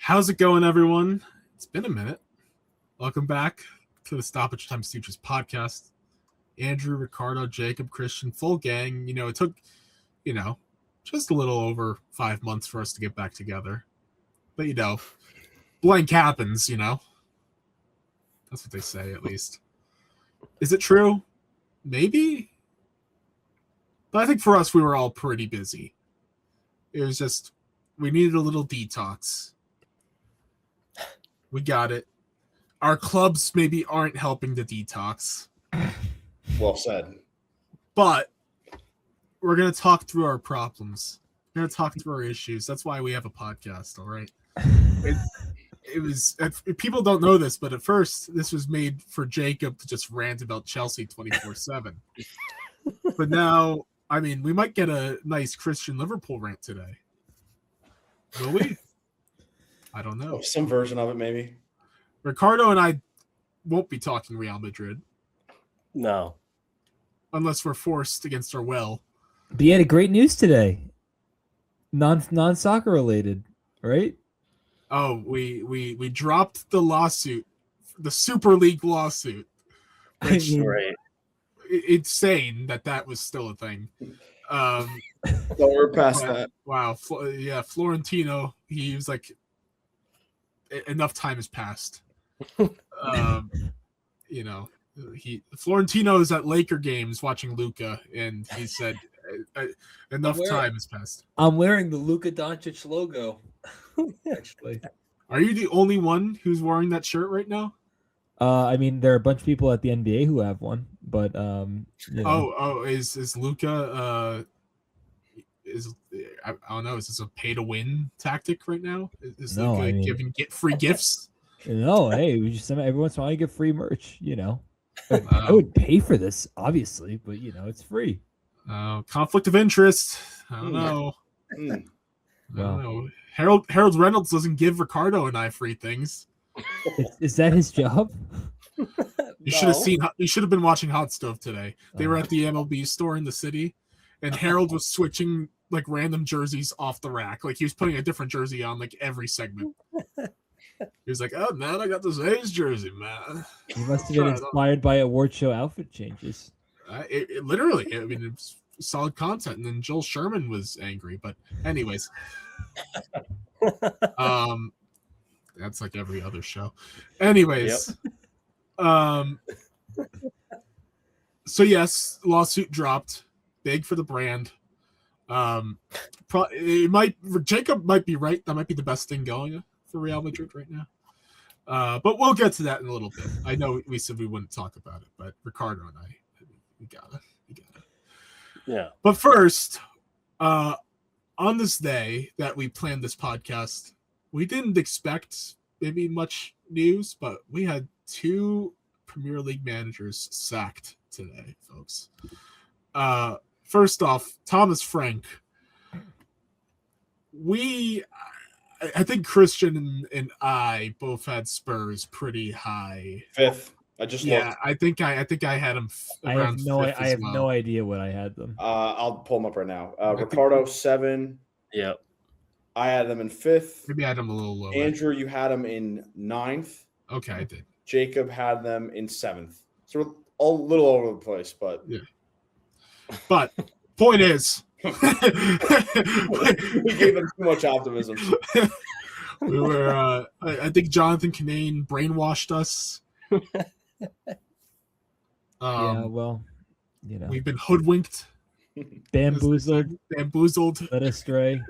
How's it going, everyone? It's been a minute. Welcome back to the Stoppage Time Stooges podcast. Andrew, Ricardo, Jacob, Christian, full gang. It took, just a little over 5 months for us to get back together. But, blank happens, That's what they say, at least. Is it true? Maybe. But I think for us, we were all pretty busy. It was just, we needed a little detox. We got it. Our clubs maybe aren't helping the detox. Well said. But we're going to talk through our problems. We're going to talk through our issues. That's why we have a podcast, all right? People don't know this, but at first, this was made for Jacob to just rant about Chelsea 24/7. But now, we might get a nice Christian Liverpool rant today. Will we? I don't know. Some version of it, maybe. Ricardo and I won't be talking Real Madrid. No. Unless we're forced against our will. But you had great news today. Non-soccer related, right? Oh, we dropped the lawsuit, the Super League lawsuit. Which, right. It's insane that was still a thing. So we're past that. Wow. Florentino, he was like, enough time has passed. Florentino's at Laker games watching Luka, and he said enough time has passed. I'm wearing the Luka Doncic logo. Actually, are you the only one who's wearing that shirt right now? There are a bunch of people at the NBA who have one, but is Luka? I don't know. Is this a pay to win tactic right now? Is Luka giving free gifts? No, hey, we just every once in a while you get free merch. I would pay for this, obviously, but it's free. Conflict of interest. I don't know. I don't know. Harold Reynolds doesn't give Ricardo and I free things. Is that his job? You should have seen. You should have been watching Hot Stove today. They were at the MLB store in the city, and Harold was switching like random jerseys off the rack. Like he was putting a different jersey on like every segment. He was like, "Oh man, I got this A's jersey, man." He must have been inspired by award show outfit changes. It literally, it's solid content. And then Joel Sherman was angry, but anyways, that's like every other show. Anyways, so yes, lawsuit dropped, big for the brand. Jacob might be right. That might be the best thing going for Real Madrid right now. But we'll get to that in a little bit. I know we said we wouldn't talk about it, but Ricardo and I, we gotta. Yeah. But first, on this day that we planned this podcast, we didn't expect maybe much news, but we had 2 Premier League managers sacked today, folks. First off, Thomas Frank. I think Christian and I both had Spurs pretty high. 5th. I just looked. I think I had him around I have no idea what I had them. I'll pull them up right now. Ricardo 7. Yep. I had them in 5th. Maybe I had them a little lower. Andrew, you had them in 9th. Okay, I did. Jacob had them in 7th. So we're all a little over the place, but yeah. But point is, we gave them too much optimism. We were. I think Jonathan Kinane brainwashed us. We've been hoodwinked, bamboozled, led astray,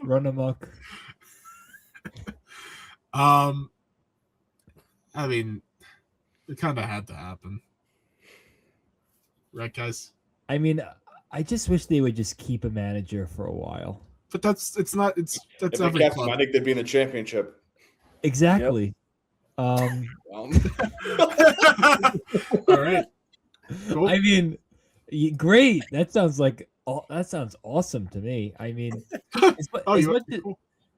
run amok. It kind of had to happen, right, guys? I just wish they would just keep a manager for a while. But that's every club. I think they'd be in the championship. Exactly. Yep. All right. Cool. Great. That sounds awesome to me.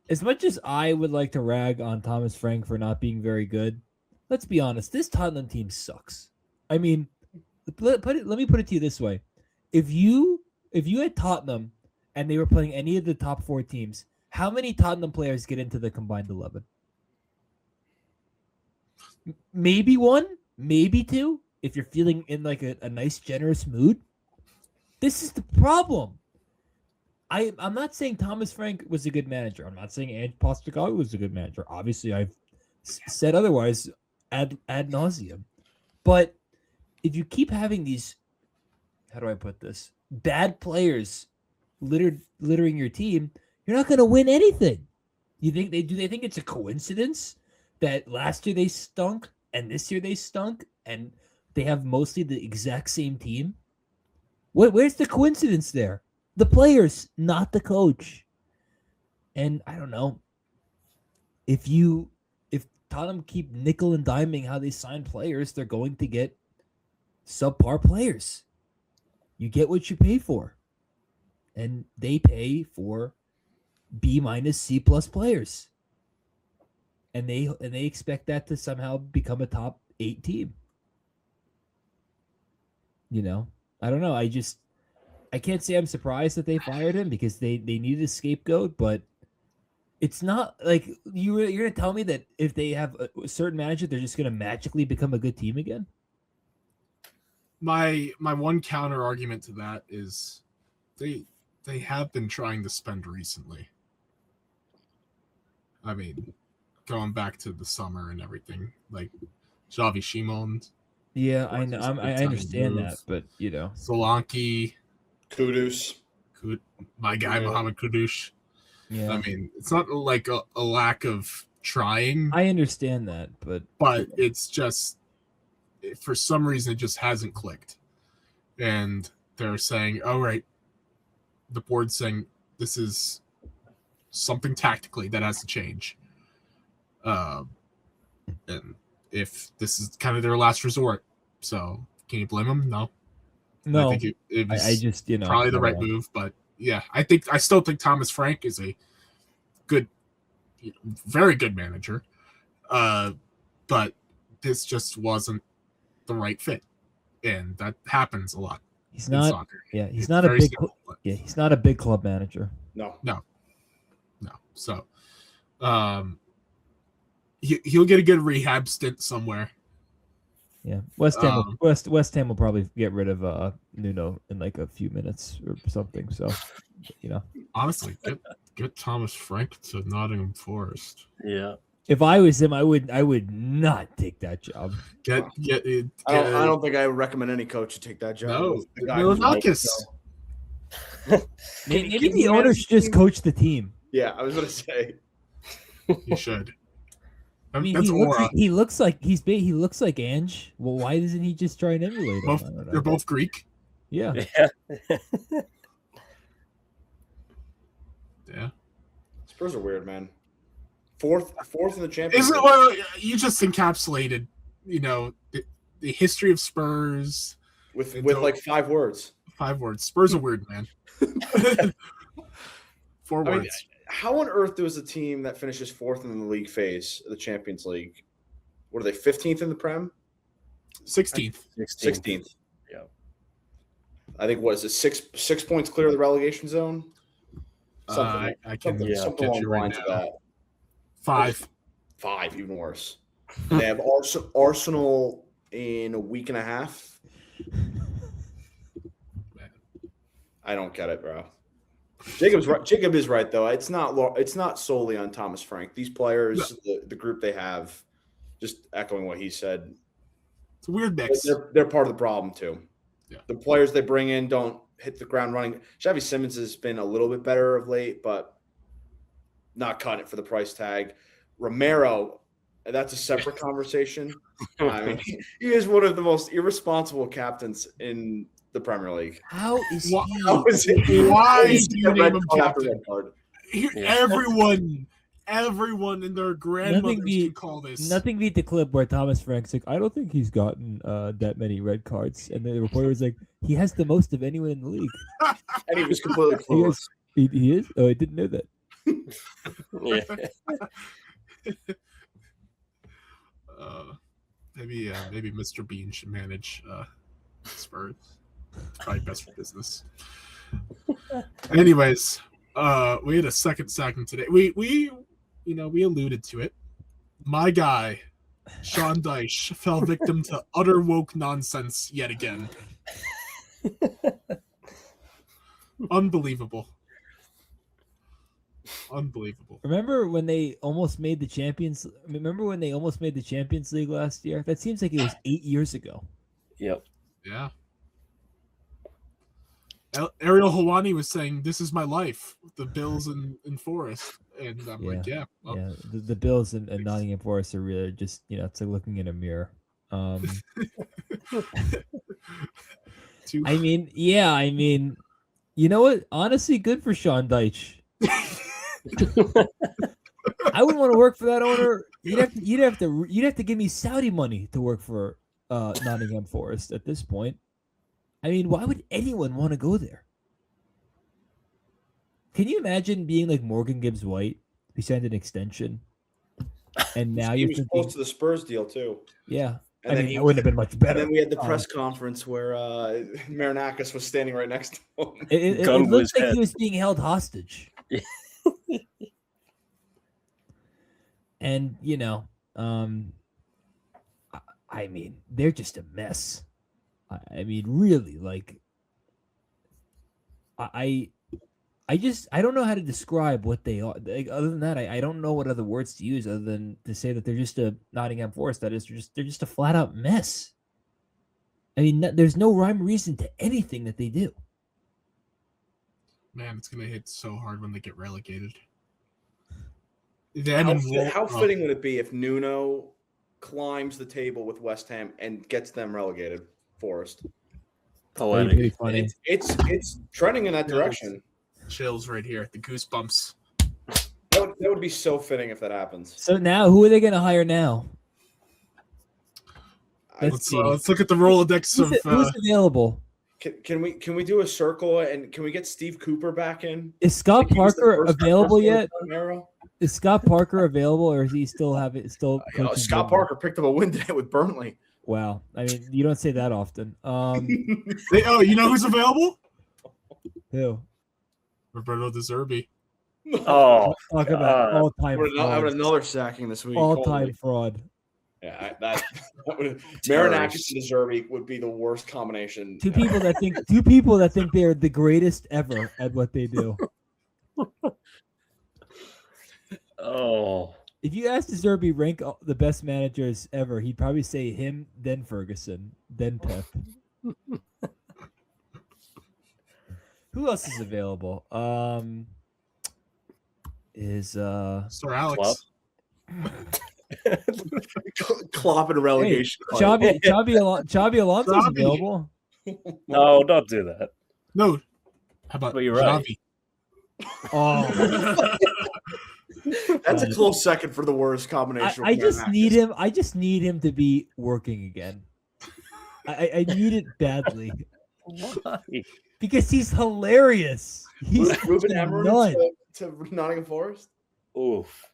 As much as I would like to rag on Thomas Frank for not being very good, let's be honest. This Tottenham team sucks. Let me put it to you this way: if you had Tottenham and they were playing any of the top 4 teams, How many Tottenham players get into the combined 11? Maybe one, maybe two. If you're feeling in like a nice, generous mood, this is the problem. I'm not saying Thomas Frank was a good manager. I'm not saying Ange Postecoglou was a good manager. Obviously, I've said otherwise ad nauseum. But if you keep having these, how do I put this? Bad players littering your team, you're not going to win anything. You think they think it's a coincidence that last year they stunk and this year they stunk and they have mostly the exact same team? Where's the coincidence there? The players, not the coach. And I don't know. If Tottenham keep nickel and diming how they sign players, they're going to get subpar players. You get what you pay for. And they pay for B- C+ players. And they expect that to somehow become a top 8 team. You know? I don't know. I can't say I'm surprised that they fired him because they needed a scapegoat, but it's not like you're going to tell me that if they have a certain manager, they're just going to magically become a good team again? My one counter argument to that is they have been trying to spend recently. I mean, going back to the summer and everything, like Xavi Simon. Yeah, I know. I understand that, but you know, Solanke, Kudus. My guy Mohamed Kudus. yeah. I mean, it's not like a lack of trying. I understand that, but it's just for some reason it just hasn't clicked, and they're saying, "All right," the board's saying this is something tactically that has to change, and if this is kind of their last resort, so can you blame them? No. no, I think it was I just probably the right move, but yeah, I still think Thomas Frank is a good, very good manager, but this just wasn't the right fit, and that happens a lot. He's in not. soccer. Yeah, he's It's not a very big. simple, but He's not a big club manager. No. So, he'll get a good rehab stint somewhere. Yeah, West Ham will probably get rid of Nuno in like a few minutes or something. So, you know, Honestly, get Thomas Frank to Nottingham Forest. Yeah. if I was him, I would not take that job. Get I don't think I would recommend any coach to take that job. no The guy who's like, Milanakis. Maybe can the you owner manage should just team? coach the team. Yeah, I was going to say. You should. I mean, That's aura. he looks like Ange. Well, why doesn't he just try and emulate him? I don't know. They're both Greek. Yeah. Yeah. Spurs are weird, man. Fourth in the championship. Isn't well, you just encapsulated, the history of Spurs with like 5 words. 5 words. Spurs are weird, man. 4 I mean, words. how on earth does a team that finishes 4th in the league phase of the Champions League, what are they, 15th in the Prem? 16th. 16th. Yeah. I think, what is it, 6 points clear of the relegation zone? I can something get along you the right lines now. of that. 5. 5, even worse. They have Arsenal in a week and a half. Man. I don't get it, bro. Jacob's right. Jacob is right, though. It's not solely on Thomas Frank. These players, the group they have, just echoing what he said, It's a weird mix. they're part of the problem too. Yeah. The players they bring in don't hit the ground running. Xavi Simons has been a little bit better of late, but not cutting it for the price tag. Romero, that's a separate conversation. I mean, he is one of the most irresponsible captains in the Premier League. How is he? How is it? Why How is do he you a name red him card after captain? red card? Everyone and their grandmothers can call this. Nothing beat the clip where Thomas Frank's like, I don't think he's gotten that many red cards, and the reporter was like, he has the most of anyone in the league. And he was completely He clueless. is. He is. Oh, I didn't know that. Yeah. Maybe Mr. Bean should manage Spurs. Probably best for business. Anyways, We had a second sacking today. We alluded to it. My guy, Sean Dyche, fell victim to utter woke nonsense yet again. Unbelievable. Remember when they almost made the Champions? Remember when they almost made the Champions League last year? That seems like it was 8 years ago. Yep. Yeah. Ariel Helwani was saying, "This is my life." The Bills in Forest, and I'm like, "Yeah, well, yeah." The Bills and Nottingham Forest are really just it's like looking in a mirror. I mean, you know what? Honestly, good for Sean Dyche. I wouldn't want to work for that owner. You'd have to give me Saudi money to work for Nottingham Forest at this point. I mean, why would anyone want to go there? Can you imagine being like Morgan Gibbs White, who signed an extension, and now he you're was thinking, close to the Spurs deal too. Yeah, And it wouldn't have been much better. And then we had the press conference where Marinakis was standing right next to him. It looked like he was being held hostage. And I mean, they're just a mess. I mean, really, like, I don't know how to describe what they are. Like, other than that, I don't know what other words to use other than to say that they're just a Nottingham Forest. They're just a flat out mess. I mean, there's no rhyme or reason to anything that they do. Man, it's gonna hit so hard when they get relegated. How fitting would it be if Nuno climbs the table with West Ham and gets them relegated? Forest. Poetic. Funny. It's trending in that direction. Chills right here. The goosebumps. That would be so fitting if that happens. So now, who are they going to hire now? Let's look at the Rolodex of who's available. Can we do a circle and can we get Steve Cooper back in? Is Scott Parker available yet? Is Scott Parker available, or is he still Scott Parker picked up a win today with Burnley. Wow, I mean, you don't say that often. You know who's available? Who? Roberto De Zerbi. Oh, talk about all-time fraud. Another sacking this week. All-time fraud. Yeah, that would Marinakis and De Zerbi would be the worst combination. Two people that think they're the greatest ever at what they do. Oh. If you asked De Zerbi rank the best managers ever, he'd probably say him, then Ferguson, then Pep. Who else is available? Sir Alex. Klopp in a relegation. Hey, Xabi Alonso's available. No, don't do that. No. How about you're right. Xavi? Oh. That's a close second for the worst combination. I just need him to be working again. I need it badly. Why? Because he's hilarious. He's Ruben Amorim to Nottingham Forest. Oof.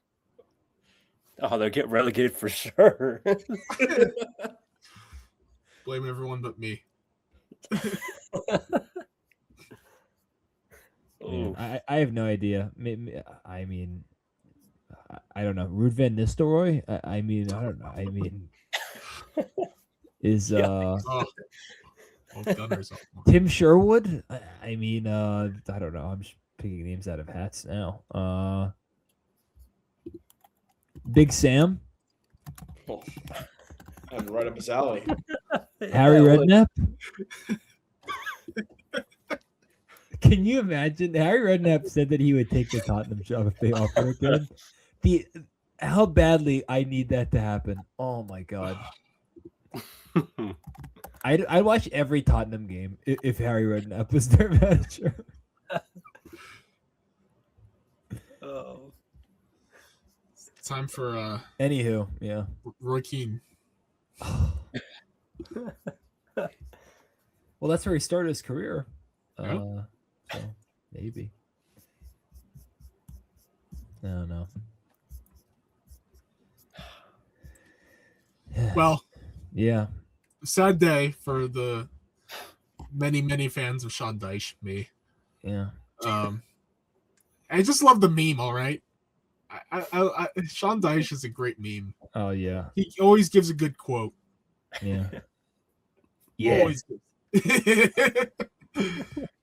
Oh, they'll get relegated for sure. Blame everyone but me. I have no idea. I mean, I don't know. Ruud van Nistelrooy? I don't know. I mean, is Tim Sherwood? I mean, I don't know. I'm just picking names out of hats now. Big Sam? I'm right up his alley. Harry Redknapp? Can you imagine? Harry Redknapp said that he would take the Tottenham job if they offered it to him. How badly I need that to happen. Oh, my God. I'd watch every Tottenham game if Harry Redknapp was their manager. Oh. It's time for Anywho, yeah. Roy Keane. Well, that's where he started his career. So maybe. I don't know. Well, yeah. Sad day for the many, many fans of Sean Dyche, me. Yeah. I just love the meme. All right, Sean Dyche is a great meme. Oh yeah, He always gives a good quote. yeah. Always gives.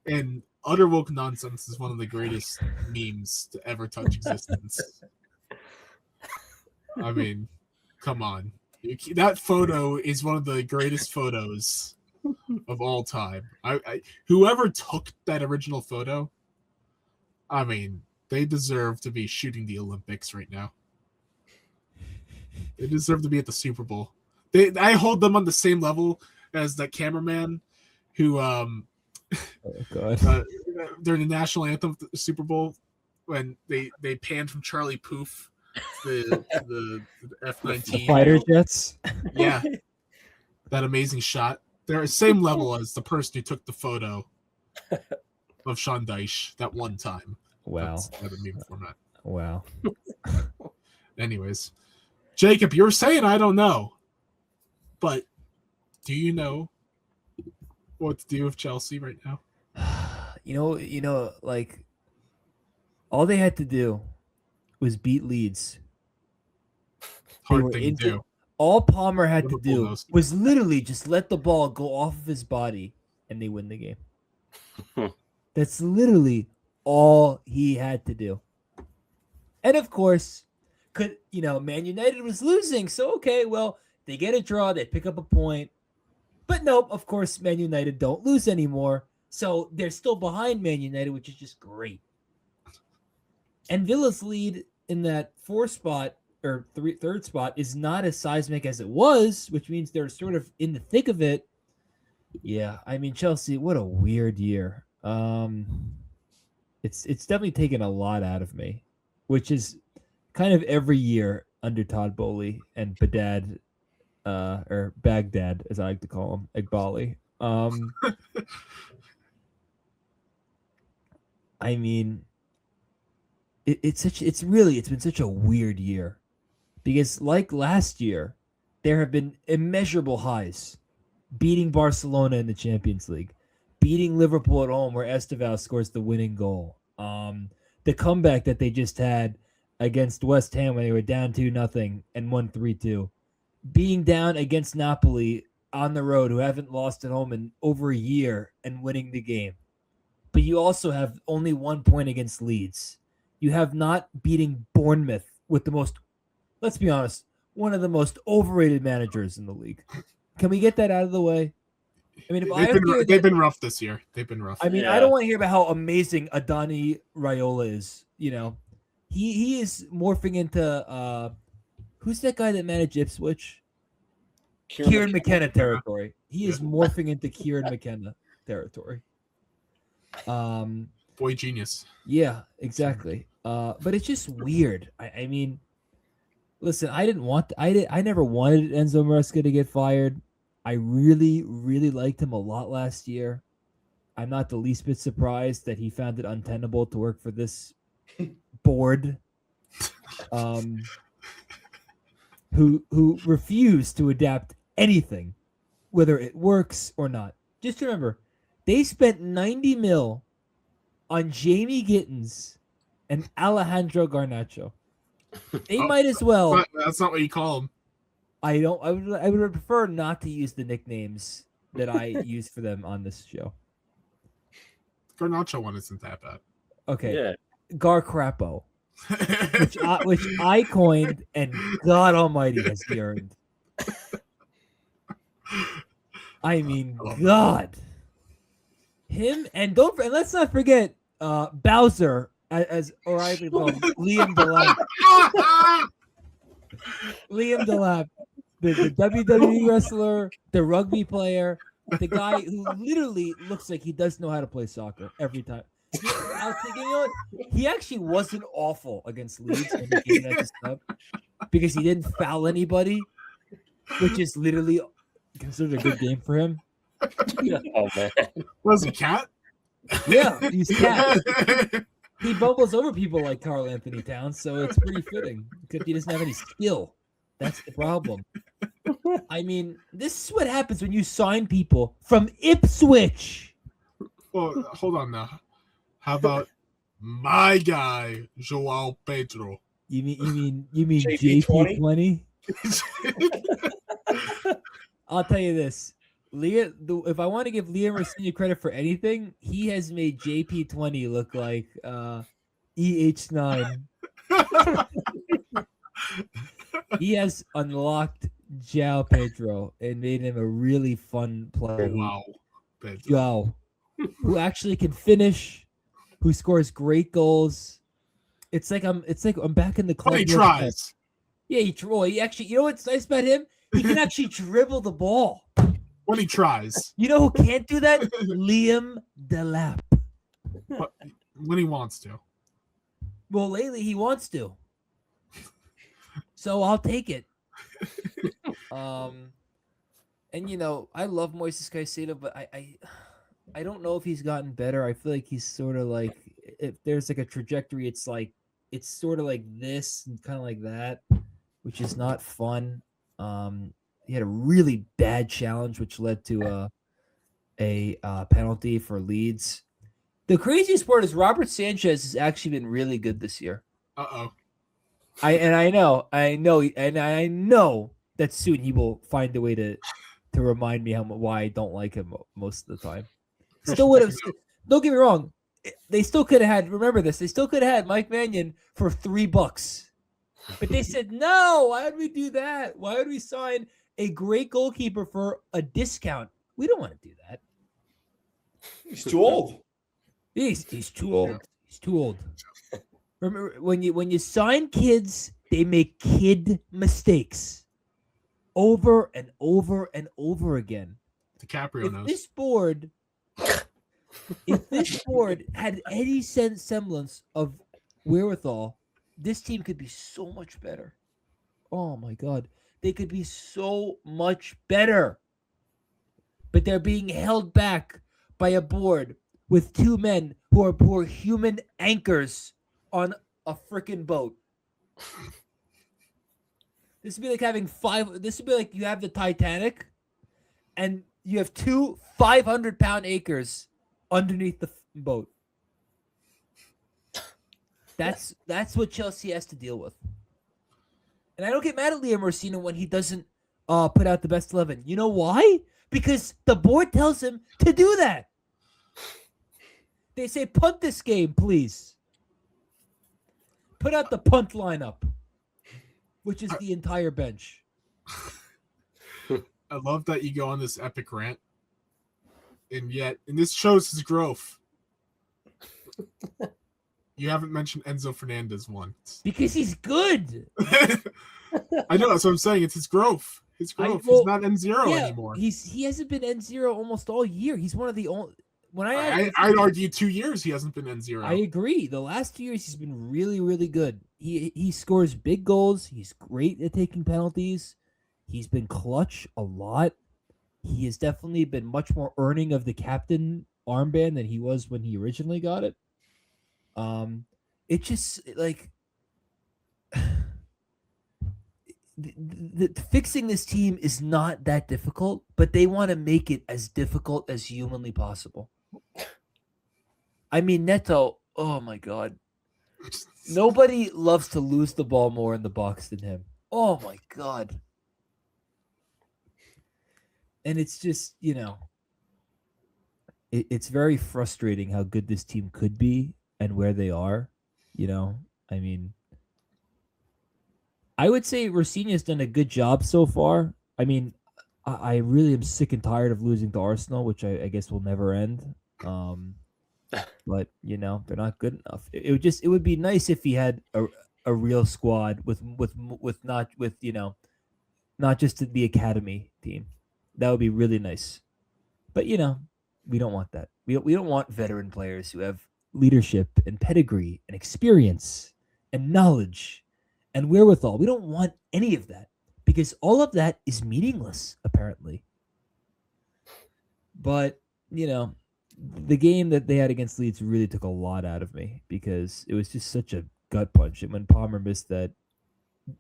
And utter woke nonsense is one of the greatest memes to ever touch existence. I mean, come on. That photo is one of the greatest photos of all time. Whoever took that original photo, I mean, they deserve to be shooting the Olympics right now. They deserve to be at the Super Bowl. I hold them on the same level as that cameraman who Oh god. during the national anthem of the Super Bowl when they panned from Charlie Poof to the F-19 Fighter jets. Yeah, that amazing shot. They're the same level as the person who took the photo of Sean Dyche that one time. Wow. That's the meme format. Wow. Anyways, Jacob, you're saying I don't know, but do you know what to do with Chelsea right now? You know, like all they had to do was beat Leeds. Hard were thing to do. All Palmer had Liverpool to do knows. was literally just let the ball go off of his body and they win the game. That's literally all he had to do. And of course, Man United was losing. So, okay, well, they get a draw. They pick up a point. But nope, of course, Man United don't lose anymore. So they're still behind Man United, which is just great. And Villa's lead in that third spot is not as seismic as it was, which means they're sort of in the thick of it. Yeah, I mean, Chelsea, what a weird year. It's definitely taken a lot out of me, which is kind of every year under Todd Bowley and Baghdad, or Baghdad, as I like to call him, Iqbali. I mean, it's been such a weird year because like last year, there have been immeasurable highs, beating Barcelona in the Champions League, beating Liverpool at home where Estevao scores the winning goal. The comeback that they just had against West Ham when they were down 2-0 and won 3-2, being down against Napoli on the road who haven't lost at home in over a year and winning the game. But you also have only 1 point against Leeds. You have not beating Bournemouth with let's be honest, one of the most overrated managers in the league. Can we get that out of the way? I mean, they've been rough this year. They've been rough. I mean, I don't want to hear about how amazing Adani Raiola is. You know, he is morphing into who's that guy that managed Ipswich? Kieran McKenna territory. He is morphing into Kieran McKenna territory. Boy genius. Yeah, exactly. But it's just weird. I mean, listen, I never wanted Enzo Maresca to get fired. I really, really liked him a lot last year. I'm not the least bit surprised that he found it untenable to work for this board, who refused to adapt anything, whether it works or not. Just remember, they spent 90 mil on Jamie Gittins and Alejandro Garnacho. They might as well. That's not what you call them. I would prefer not to use the nicknames that I use for them on this show. Garnacho one isn't that bad. Okay. Yeah. Gar Crapo, which I coined, and God Almighty has he earned. I mean, God. Him and let's not forget Bowser or I call him Liam Delap. Liam Delap, the WWE wrestler, the rugby player, the guy who literally looks like he does know how to play soccer every time. I was thinking, you know what? He actually wasn't awful against Leeds when he came at the sub because he didn't foul anybody, which is literally considered a good game for him. Oh man, Was he Cat? Yeah, he's Cat. He bubbles over people like Carl Anthony Towns, so it's pretty fitting because he doesn't have any skill. That's the problem. I mean, this is what happens when you sign people from Ipswich. Well, hold on now. How about My guy, Joao Pedro. You mean JP20? JP20? I'll tell you this. If I want to give Liam Rossini credit for anything, he has made JP20 look like EH9. He has unlocked Joao Pedro and made him a really fun player. Wow. Pedro. Joao, who actually can finish, who scores great goals. It's like I'm back in the club. But he tries. Yeah, he actually, you know what's nice about him? He can actually dribble the ball. When he tries. You know who can't do that? Liam Delap. But when he wants to. Well, lately he wants to. So I'll take it. And you know, I love Moises Caicedo, but I don't know if he's gotten better. I feel like he's sort of like, if there's like a trajectory, it's sort of like this and kind of like that, which is not fun. He had a really bad challenge, which led to a penalty for Leeds. The craziest part is Robert Sanchez has actually been really good this year. Uh-oh. I know that soon he will find a way to remind me why I don't like him most of the time. Still would have. Don't get me wrong. They still could have had. Remember this. They still could have had Mike Mannion for $3, but they said no. Why would we do that? Why would we sign a great goalkeeper for a discount? We don't want to do that. He's too old. He's too old. He's too old. Remember when you sign kids, they make kid mistakes over and over and over again. DiCaprio knows. If this board had any semblance of wherewithal, this team could be so much better. Oh my God. They could be so much better. But they're being held back by a board with two men who are human anchors on a freaking boat. This would be like having this would be like you have the Titanic and you have two 500-pound anchors underneath the boat. That's what Chelsea has to deal with. And I don't get mad at Liam Rossini when he doesn't put out the best 11. You know why? Because the board tells him to do that. They say, punt this game, please. Put out the punt lineup, which is the entire bench. I love that you go on this epic rant. And this shows his growth. You haven't mentioned Enzo Fernandez once. Because he's good. I know, that's what I'm saying. It's his growth. He's not N0 anymore. He hasn't been N0 almost all year. He's one of the only. I'd argue 2 years he hasn't been N0. I agree. The last 2 years he's been really, really good. He scores big goals. He's great at taking penalties. He's been clutch a lot. He has definitely been much more earning of the captain armband than he was when he originally got it. It just like fixing this team is not that difficult, but they want to make it as difficult as humanly possible. I mean, Neto, oh my God. Nobody loves to lose the ball more in the box than him. Oh my God. And it's just, it's very frustrating how good this team could be and where they are. I mean, I would say Rossini has done a good job so far. I mean, I really am sick and tired of losing to Arsenal, which I guess will never end. But they're not good enough. It would be nice if he had a real squad with not just the academy team. That would be really nice. But we don't want that. We don't want veteran players who have leadership and pedigree and experience and knowledge and wherewithal. We don't want any of that because all of that is meaningless, apparently. But, the game that they had against Leeds really took a lot out of me because it was just such a gut punch. And when Palmer missed that,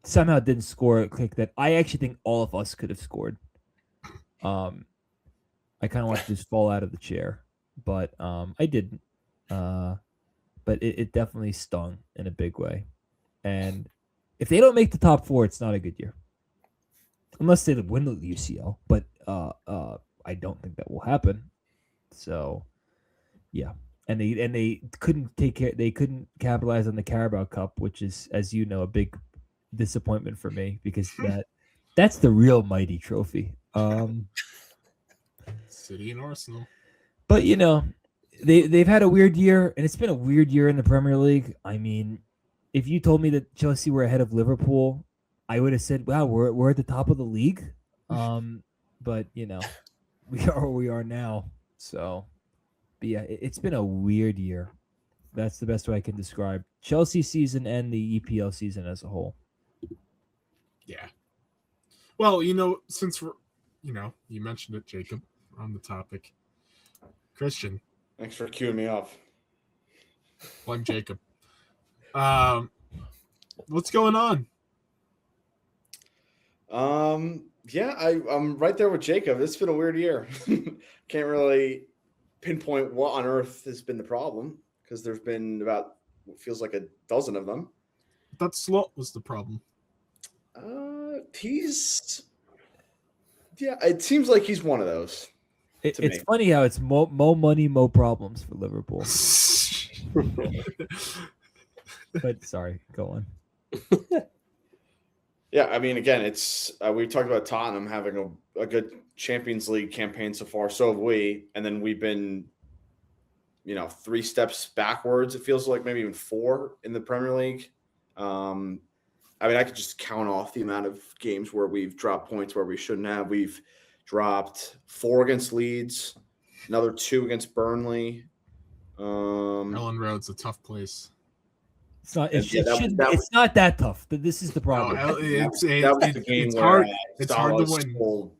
somehow didn't score a kick that I actually think all of us could have scored. I kind of wanted to just fall out of the chair, but I didn't. But but it definitely stung in a big way. And if they don't make the top 4, it's not a good year, unless they win the UCL. But I don't think that will happen. So, yeah, and they couldn't take care. They couldn't capitalize on the Carabao Cup, which is, as you know, a big disappointment for me because that's the real mighty trophy. City and Arsenal. But they've had a weird year, and it's been a weird year in the Premier League. I mean, if you told me that Chelsea were ahead of Liverpool, I would have said, "Wow, we're at the top of the league." But we are where we are now. So, but yeah, it's been a weird year. That's the best way I can describe Chelsea season and the EPL season as a whole. Yeah. Well, since we're, you mentioned it, Jacob, on the topic. Christian. Thanks for queuing me off. Blame Jacob. What's going on? Yeah, I'm right there with Jacob. It's been a weird year. Can't really pinpoint what on earth has been the problem because there's been about what feels like a dozen of them. That Slot was the problem. It seems like he's one of those. It's funny how it's mo money, mo problems for Liverpool. But sorry, go on. Yeah, I mean, again, it's we talked about Tottenham having a good Champions League campaign so far. So have we, and then we've been, 3 steps backwards. It feels like maybe even 4 in the Premier League. I mean, I could just count off the amount of games where we've dropped points where we shouldn't have. We've dropped 4 against Leeds, another 2 against Burnley. Ellen Road's a tough place. It's not. It's not that tough. But this is the problem. That was the game it's where hard. It's hard to win. Whole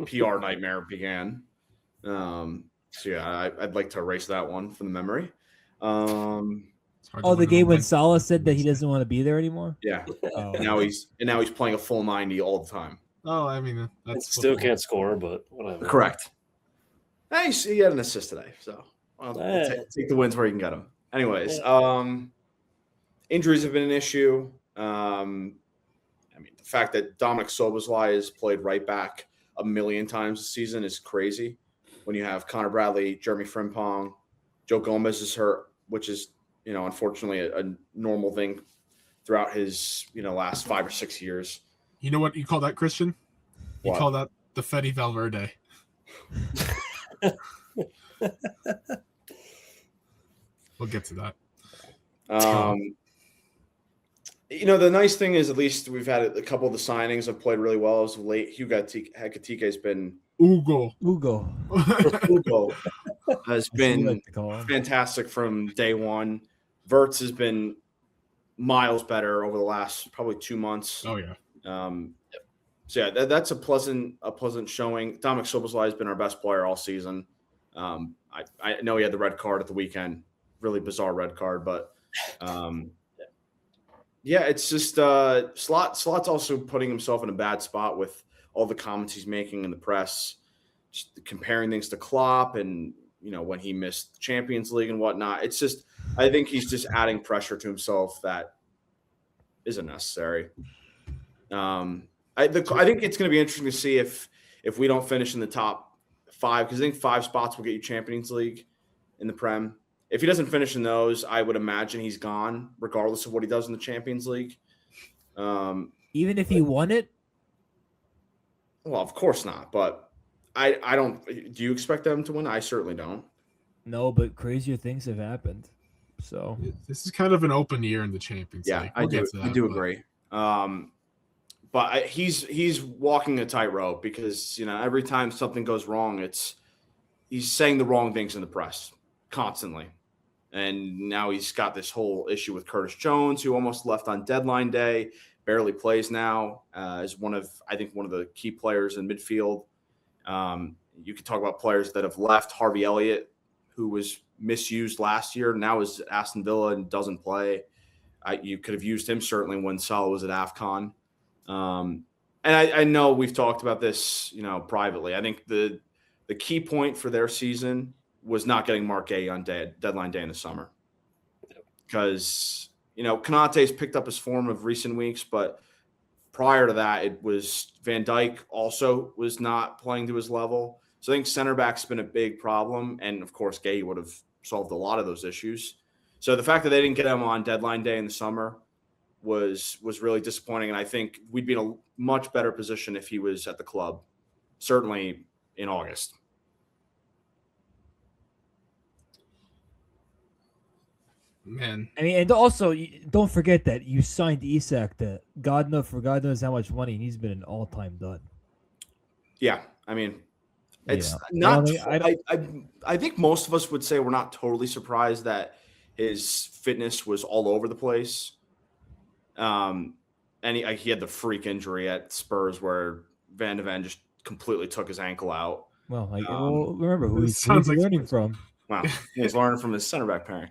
PR nightmare began. So yeah, I'd like to erase that one from the memory. The game when Salah said that he doesn't want to be there anymore. Yeah. Oh. And now he's playing a full 90 all the time. Oh, I mean, that's still can't score, but whatever. Correct. Hey, he had an assist today, so we'll take the wins where you can get them. Anyways, injuries have been an issue. I mean, the fact that Dominic Szoboszlai has played right back a million times this season is crazy. When you have Connor Bradley, Jeremy Frimpong, Joe Gomez is hurt, which is unfortunately a normal thing throughout his last 5 or 6 years. You know what you call that, Christian? You What? call that the Fede Valverde. We'll get to that. The nice thing is at least we've had a couple of the signings have played really well as of late. Hugo Ekitike has been Ugo has been fantastic from day one. Verts has been miles better over the last probably 2 months. Oh yeah. So yeah, that's a pleasant showing. Dominic Szoboszlai has been our best player all season. I know he had the red card at the weekend, really bizarre red card, but yeah, it's just Slot's also putting himself in a bad spot with all the comments he's making in the press, just comparing things to Klopp and when he missed the Champions League and whatnot. It's just I think he's just adding pressure to himself that isn't necessary. I think it's going to be interesting to see if we don't finish in the top 5, because I think 5 spots will get you Champions League in the Prem. If he doesn't finish in those, I would imagine he's gone, regardless of what he does in the Champions League. Even if he won it? Well, of course not. But I don't. Do you expect them to win? I certainly don't. No, but crazier things have happened. So this is kind of an open year in the Champions League. I do agree. But he's walking a tightrope because every time something goes wrong, he's saying the wrong things in the press constantly, and now he's got this whole issue with Curtis Jones, who almost left on deadline day, barely plays now, is one of the key players in midfield. You could talk about players that have left. Harvey Elliott, who was misused last year, now is at Aston Villa and doesn't play. You could have used him certainly when Salah was at AFCON. And I know we've talked about this, privately. I think the key point for their season was not getting Mark Gay on deadline day in the summer. because, Konate's picked up his form of recent weeks, but prior to that, it was Van Dijk also was not playing to his level. So I think center back's been a big problem. And, of course, Gay would have solved a lot of those issues. So the fact that they didn't get him on deadline day in the summer was really disappointing. And I think we'd be in a much better position if he was at the club, certainly in August. Man, I mean, and also don't forget that you signed Isak to God knows how much money, and he's been an all-time dud. Yeah, I mean, it's Yeah. not. I think most of us would say we're not totally surprised that his fitness was all over the place. And he had the freak injury at Spurs where Van de Ven just completely took his ankle out. Well, remember who he's sounds like learning from. Wow, he was learning from his center back pairing.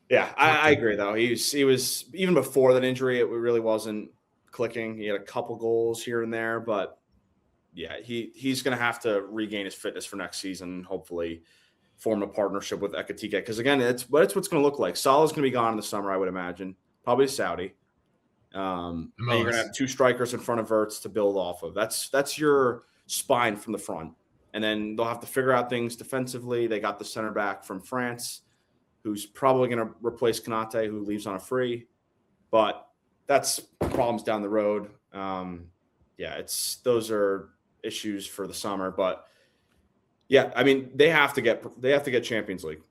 Yeah, I agree though. He was even before that injury, it really wasn't clicking. He had a couple goals here and there, but yeah, he's going to have to regain his fitness for next season and hopefully form a partnership with Ekitike. Because again, it's what's going to look like. Salah's going to be gone in the summer, I would imagine, probably to Saudi. And you're going to have two strikers in front of Wirtz to build off of. That's your spine from the front. And then they'll have to figure out things defensively. They got the center back from France, who's probably going to replace Konate, who leaves on a free. But that's problems down the road. Those are issues for the summer. But yeah, I mean, they have to get Champions League.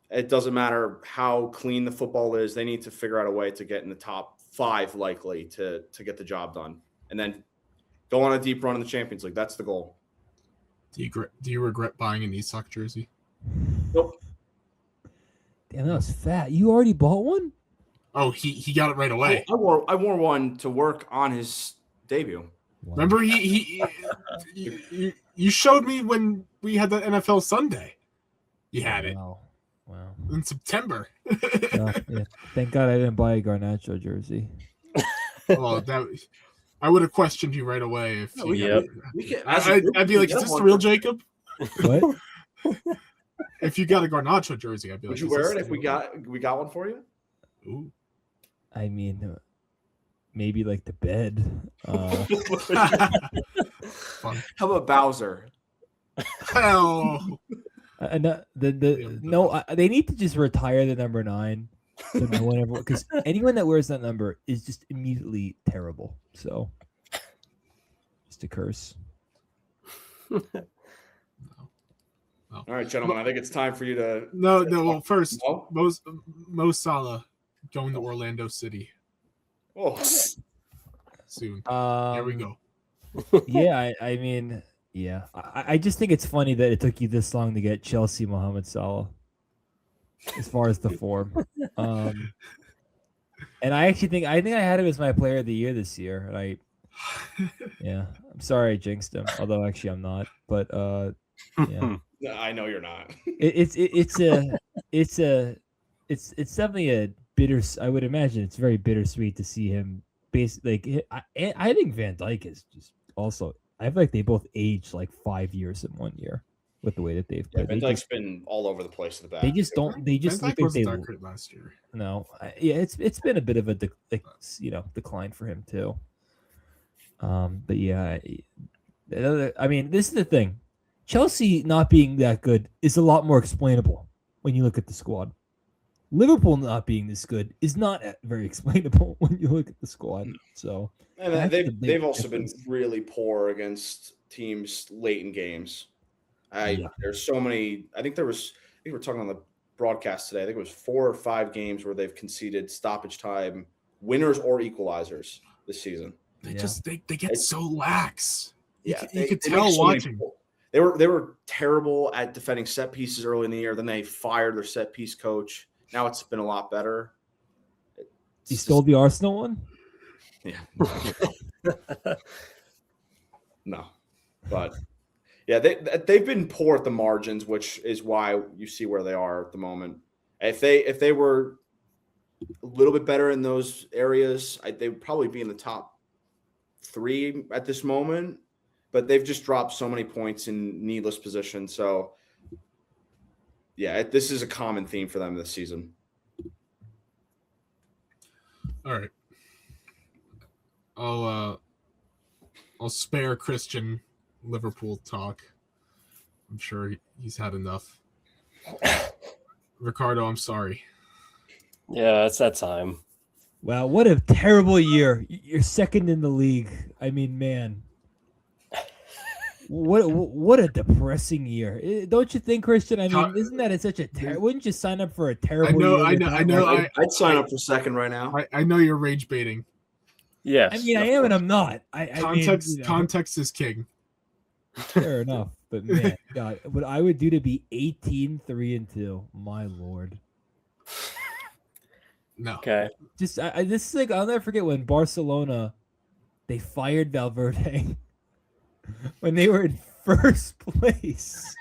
It doesn't matter how clean the football is. They need to figure out a way to get in the top 5 likely to get the job done. And then go on a deep run in the Champions League. That's the goal. do you regret buying an Isak jersey? Nope. Damn, that was fat. You already bought one? Oh, he got it right away. I wore one to work on his debut. Wow. Remember, you showed me when we had the NFL Sunday. You had it Wow. in September. Yeah. Thank God I didn't buy a Garnacho jersey. Well, I would have questioned you right away if No, I'd be like, "Is this the real Jacob?" What? If you got a Garnacho jersey, I'd be Would like, you "Is wear this it the if we real-" got one for you? Ooh. I mean, maybe like the bed. Fun. How about Bowser? Oh. They need to just retire the number 9. So no one ever, because anyone that wears that number is just immediately terrible. So, just a curse. All right, gentlemen, I think it's time for you to. No. Well, first, No? Mo Salah going to Orlando City Oh, soon. Here we go. Yeah, I mean, yeah. I just think it's funny that it took you this long to get Chelsea Mohamed Salah as far as the form. And I actually think I had him as my player of the year this year. And I'm sorry I jinxed him, although actually I'm not. But yeah. I know you're not. It's definitely a bitter. I would imagine it's very bittersweet to see him. Basically, I think Van Dijk is just also. I feel like they both aged like 5 years in 1 year with the way that they've played. Van Dijk's been all over the place in the back. They just don't. They just Van look Dijk like wasn't they. that great last year. No, it's been a bit of a decline for him too. But yeah, I mean, this is the thing. Chelsea not being that good is a lot more explainable when you look at the squad. Liverpool not being this good is not very explainable when you look at the squad. So, and they've also been really poor against teams late in games. There's so many. I think we were talking on the broadcast today. I think it was 4 or 5 games where they've conceded stoppage time winners or equalizers this season. They get so lax. You could they tell make so watching. They were terrible at defending set pieces early in the year. Then they fired their set piece coach. Now it's been a lot better. You stole the Arsenal one? Yeah. No. But yeah, they've been poor at the margins, which is why you see where they are at the moment. If they were a little bit better in those areas, they would probably be in the top 3 at this moment. But they've just dropped so many points in needless positions. So, yeah, this is a common theme for them this season. All right. I'll spare Christian Liverpool talk. I'm sure he's had enough. Ricardo, I'm sorry. Yeah, it's that time. Wow, what a terrible year. You're second in the league. I mean, man. What a depressing year. Don't you think, Christian? I mean, isn't that such a wouldn't you sign up for a terrible year? I know. I'd sign up for second right now. I know you're rage baiting. Yes. I mean, I am and I'm not. Context is king. Fair enough. But man, God, what I would do to be 18-3-2, my lord. No. Okay. Just this is like I'll never forget when Barcelona they fired Valverde when they were in first place.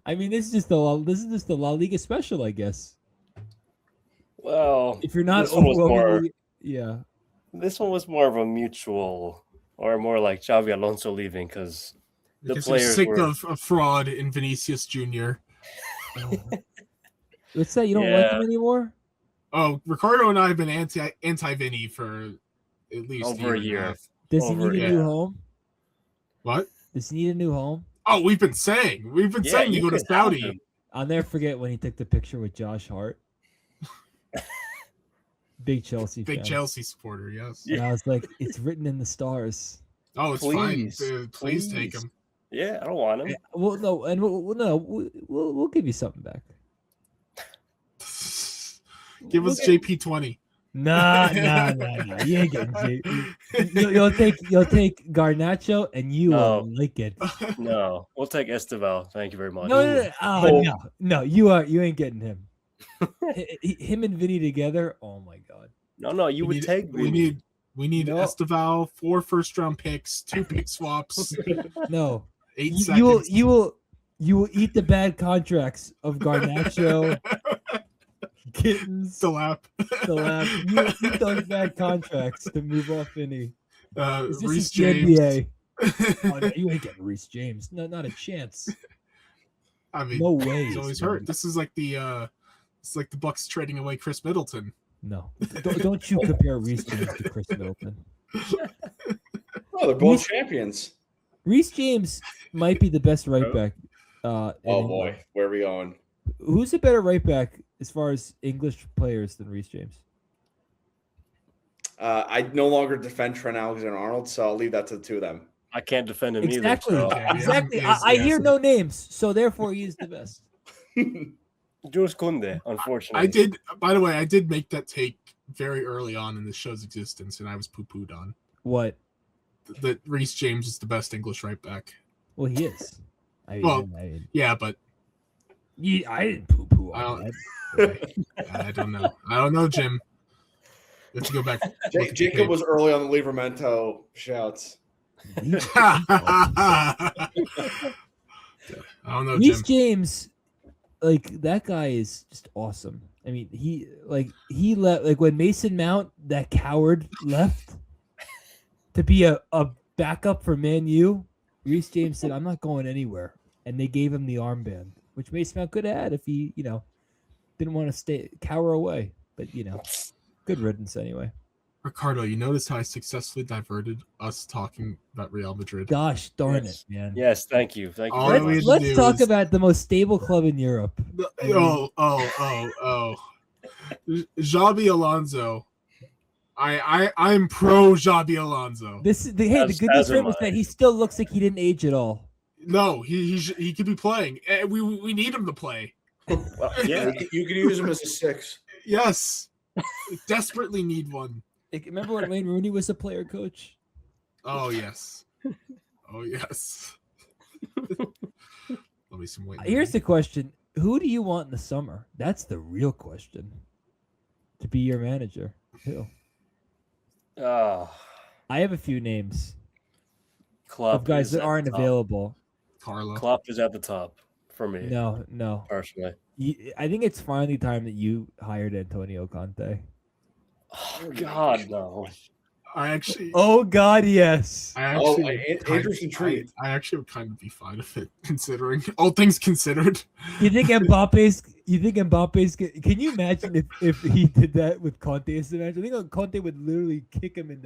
I mean, this is just the La Liga special, I guess. Well, If you're not this one was overwhelmingly, yeah. This one was more of a mutual, or more like Xavi Alonso leaving because the Because players sick were. of fraud in Vinicius Jr. What's that? You don't like Yeah. him anymore? Oh, Ricardo and I have been anti Vinny for at least Over a and year. half. Does he Over- need a yeah. new home? What? Does he need a new home? Oh, we've been saying Yeah, you go to can have Saudi. him. I'll never forget when he took the picture with Josh Hart. Big Chelsea Big fan. Chelsea supporter, yes. And I was like, it's written in the stars. Oh, it's Please, fine. Dude, please take please. him. Yeah, I don't want him. Well, no, and we'll give you something back. Give us JP20. Nah. You ain't getting JP. You'll take Garnacho, and you will like it. No, we'll take Esteval. Thank you very much. No. You ain't getting him. Him and Vinny together. Oh my god. No, you would take. We need No. Esteval, 4 first-round picks, 2 pick swaps, No. 8 You seconds. will eat the bad contracts of Garnacho, Gittins, Delap. the lab. You will eat those bad contracts to move off Vinny. This Reece is the James. NBA. Oh, no, you ain't getting Reece James. No, not a chance. I mean, No way. he's always hurt. This is like the Bucks trading away Chris Middleton. No. Don't you compare Reece James to Chris Middleton. Oh, they're both champions. Reece James might be the best right back. Oh boy, where are we going? Who's a better right back as far as English players than Reece James? I no longer defend Trent Alexander-Arnold, so I'll leave that to the two of them. I can't defend him Exactly. either. So. Yeah, Exactly. yes, I yes. hear no names, so therefore he is the best. Jules Kunde, unfortunately. By the way, I did make that take very early on in the show's existence, and I was poo-pooed on. What? That Reece James is the best English right back. Well, he is. I mean, Well, Yeah, but I didn't poo-poo on that. I don't know. I don't know, Jim. You have to go back. Jacob was early on the Livermento shouts. I don't know, Reece Jim. James, like that guy is just awesome. I mean, he left like when Mason Mount, that coward, left to be a backup for Man U. Reece James said, "I'm not going anywhere," and they gave him the armband, which Mason Mount could have had if he, didn't want to cower away. But good riddance anyway. Ricardo, you notice how I successfully diverted us talking about Real Madrid? Gosh darn Yes. it, man. Yes, thank you. Thank you. All very we much. had to Let's do talk is- about the most stable club in Europe. Xabi Alonso. I'm pro Xabi Alonso. The good news As for him am is I. that he still looks like he didn't age at all. No, he could be playing. We need him to play. Well, yeah. You can use him as a 6. Yes, desperately need one. Remember when Wayne Rooney was a player coach? Oh yes. Let me some Wayne. Here's the question: who do you want in the summer? That's the real question. To be your manager, who? Oh, I have a few names Klopp of guys is that at aren't the top. available. Carlo. Klopp is at the top for me, No. personally. I think it's finally time that you hired Antonio Conte. Oh, God, no. I actually. Oh God, yes. Andrew's intrigued. I actually would kind of be fine with it, considering all things considered. You think Mbappe's You think Mbappe's? Can you imagine if he did that with Conte as the manager? I think Conte would literally kick him in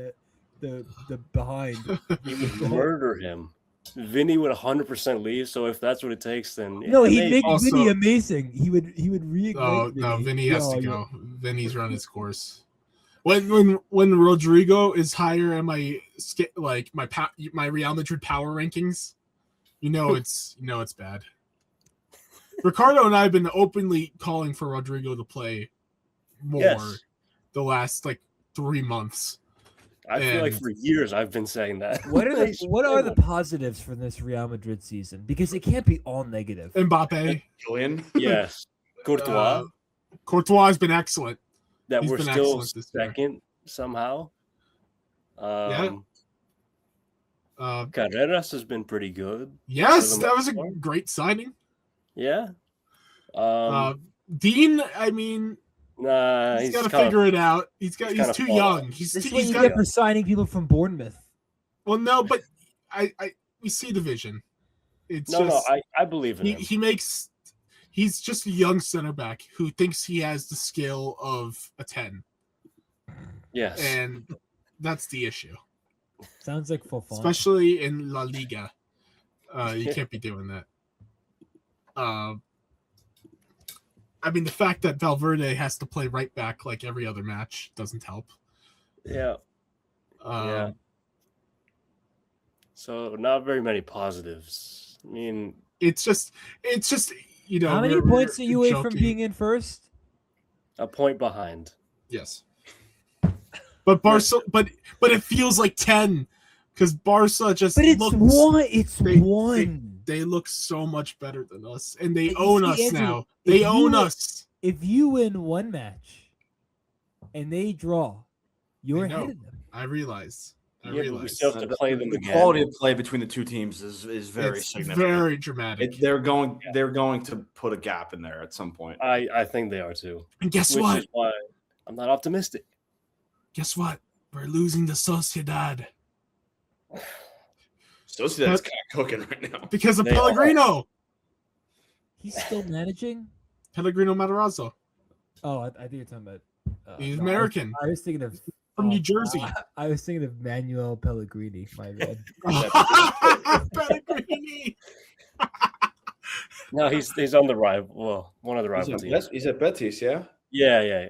the behind. He would murder him. Vinny would 100% leave. So if that's what it takes, then No, yeah, he'd maybe. make Also- Vinny amazing. He would reignite. Oh no, Vinny has to yeah. go. Vinny's run his course. When Rodrigo is higher in my my Real Madrid power rankings, it's bad. Ricardo and I have been openly calling for Rodrigo to play more Yes. the last 3 months. I feel like And- for years I've been saying that. What are They should what play are the more. positives from this Real Madrid season? Because it can't be all negative. Mbappe, Julian. Yes, Courtois. Courtois has been excellent. That he's we're been still excellent this year. second somehow. Yeah. Carreras has been pretty good. Yes, For the that was a most part. great signing. Yeah. Dean, I mean, Nah, he's got to kinda- figure it out. He's kinda too fallen young. off. He's This is too, what he's you got get for signing people from Bournemouth. well, no, but we see the vision. It's No, just I believe in him. he's just a young center back who thinks he has the skill of a 10, Yes. and that's the issue. Sounds like Fofana. Especially in La Liga. You can't be doing that. I mean, the fact that Valverde has to play right back like every other match doesn't help. Yeah. Yeah. So not very many positives. I mean, It's just How many points are you away from being in first? a point behind. Yes. But Barca, but it feels like 10 because Barca just But it's looks, one. It's they- one. They look so much better than us, and they But you own see, us Andrew, now. if They you own were- us. If you win one match and they draw, you're I know. ahead of them. I realize. Yeah, but we realize. still have to play them The again. quality of play between the two teams is very It's significant. very dramatic. They're going to put a gap in there at some point. I think they are too. And guess Which what? is why I'm not optimistic. Guess what? We're losing the Sociedad Sociedad's kind of cooking right now. because of They are. Pellegrino. He's still managing. Pellegrino Matarazzo. Oh, I think you're talking about. He's no, American. I was thinking of From New Jersey. I was thinking of Manuel Pellegrini. My bad. Pellegrini. No, he's on the rival. Well, one of the rival teams. He's at Betis, yeah. Yeah. Yeah,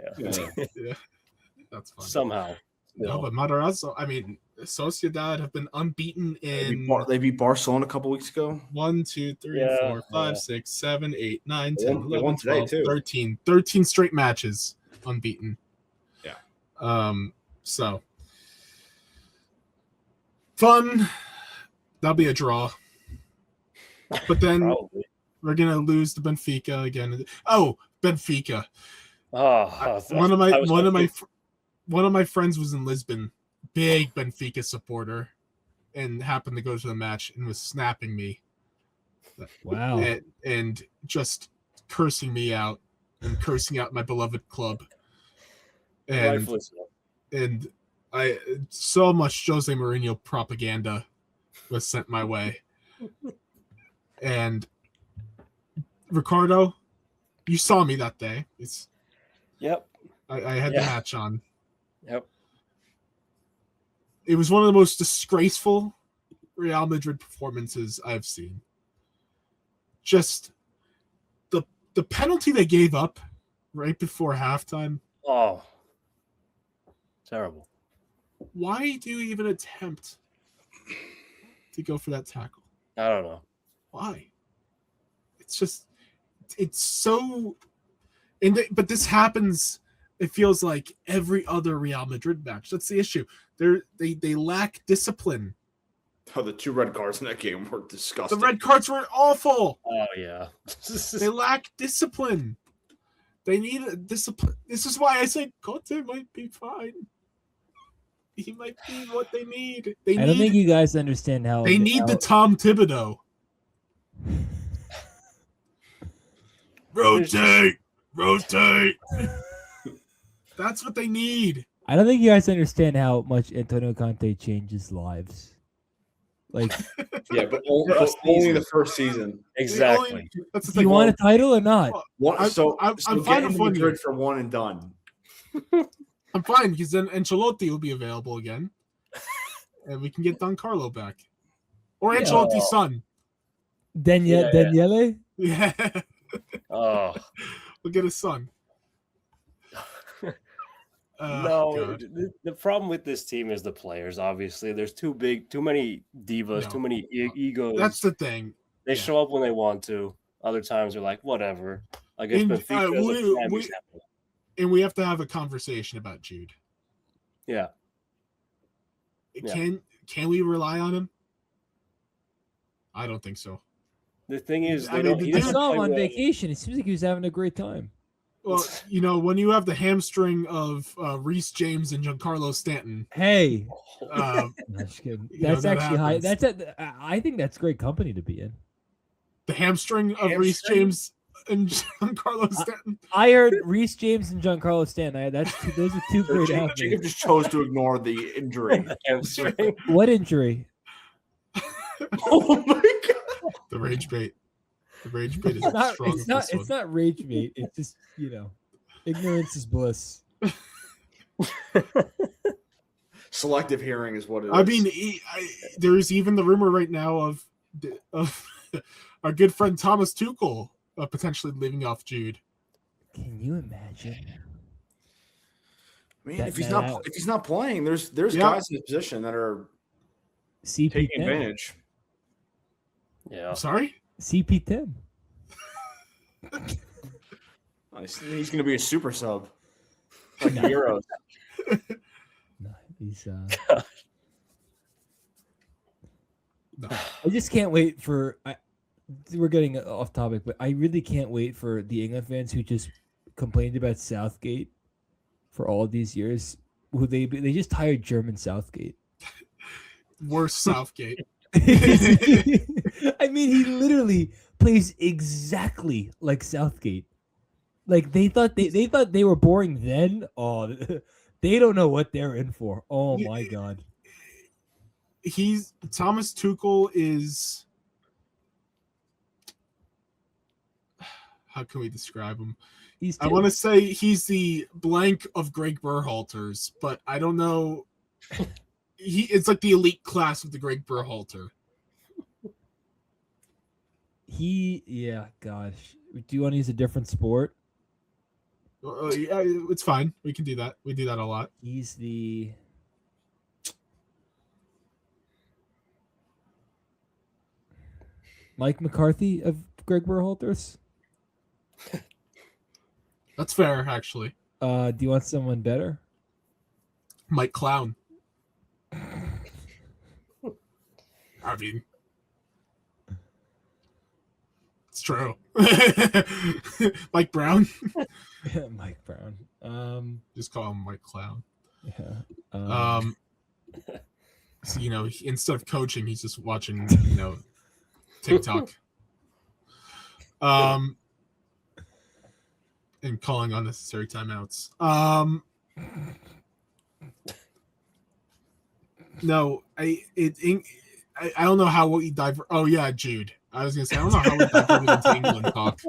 that's fine. Somehow. No, but Matarazzo. I mean, Sociedad have been unbeaten in They beat Barcelona a couple weeks ago. 1, 2, 3, Yeah, 4, 5, yeah. 6, 7, 8, 9, They 10, won- they 11, won today, 12, too. 13. 13 straight matches unbeaten. Yeah. So fun. That'll be a draw. But then Probably. we're gonna lose to Benfica again. Oh, Benfica. Oh, One of I was hoping- one of my friends was in Lisbon, big Benfica supporter, and happened to go to the match and was snapping me Wow. and just cursing me out and cursing out my beloved club. And rightfully so. and I so much Jose Mourinho propaganda was sent my way. And Ricardo, you saw me that day. Yep. I had the match on. Yep. It was one of the most disgraceful Real Madrid performances I've seen. Just the penalty they gave up right before halftime. Oh, terrible. Why do you even attempt to go for that tackle? I don't know. Why? It's so. But this happens. It feels like every other Real Madrid match. That's the issue. They lack discipline. Oh, the 2 red cards in that game were The disgusting. red cards were awful. Oh yeah. They lack discipline. They need a discipline. This is why I say Conte might be fine. He might be what they need. I don't think you guys understand how They need the Tom Thibodeau. Rotate. That's what they need. I don't think you guys understand how much Antonio Conte changes lives. Like, Yeah, but First only season. the first season. Exactly. That's the do you thing. want a title or not? I'm So fine get with him 1 Madrid year. for one and done. I'm fine because then Ancelotti will be available again, and we can get Don Carlo back, or Yeah. Ancelotti's son. Daniele? Yeah, Oh we'll get his son. no! God. The problem with this team is the players. Obviously, there's too many divas, No. too many egos. That's the thing. They yeah. show up when they want to. Other times they're like, whatever. I guess Benfica as a fan, he's happy. And we have to have a conversation about Jude. Yeah. Can we rely on him? I don't think so. The thing is, I they mean, don't. He I doesn't saw him play on well. vacation. It seems like he was having a great time. Well, when you have the hamstring of Reece James and Giancarlo Stanton, Hey, um, no, just kidding. You know, That's that actually high. happens. I think that's great company to be in. the hamstring of Reece Hamstring? James and Giancarlo Stanton. I heard Reece James and Giancarlo Stanton. Those are two great Jacob athletes. just chose to ignore the injury. Hamstring. What injury? Oh my god! The rage bait. The rage bait is It's not. strong. It's not. It's not rage bait. It's just ignorance is bliss. Selective hearing is what it is. I mean, there's even the rumor right now of our good friend Thomas Tuchel potentially leaving off Jude. Can you imagine? I mean, that- if he's that- not playing, there's Yeah. guys in his position that are CP10. taking advantage. Yeah. I'm sorry. CP10. He's going to be a super sub, like the Euros. No, he's. No. I just can't wait for. We're getting off topic, but I really can't wait for the England fans who just complained about Southgate for all these years. Who they just hired German Southgate. Worse Southgate. I mean, he literally plays exactly like Southgate. Like they thought they were boring then. Oh, they don't know what they're in for. Oh my god. Thomas Tuchel is. How can we describe him? I want to say he's the blank of Greg Berhalter's, but I don't know. It's like the elite class of the Greg Berhalter. Gosh. Do you want to use a different sport? Yeah, it's fine. We can do that. We do that a lot. He's the Mike McCarthy of Greg Berhalter's. That's fair, actually. Do you want someone better? Mike Clown. I mean, it's true. Mike Brown. Mike Brown. Just call him Mike Clown. Yeah. So, instead of coaching, he's just watching, TikTok. And calling unnecessary timeouts. No, I don't know how we dive. Oh yeah, Jude. I was gonna say I don't know how we diverted into England talk.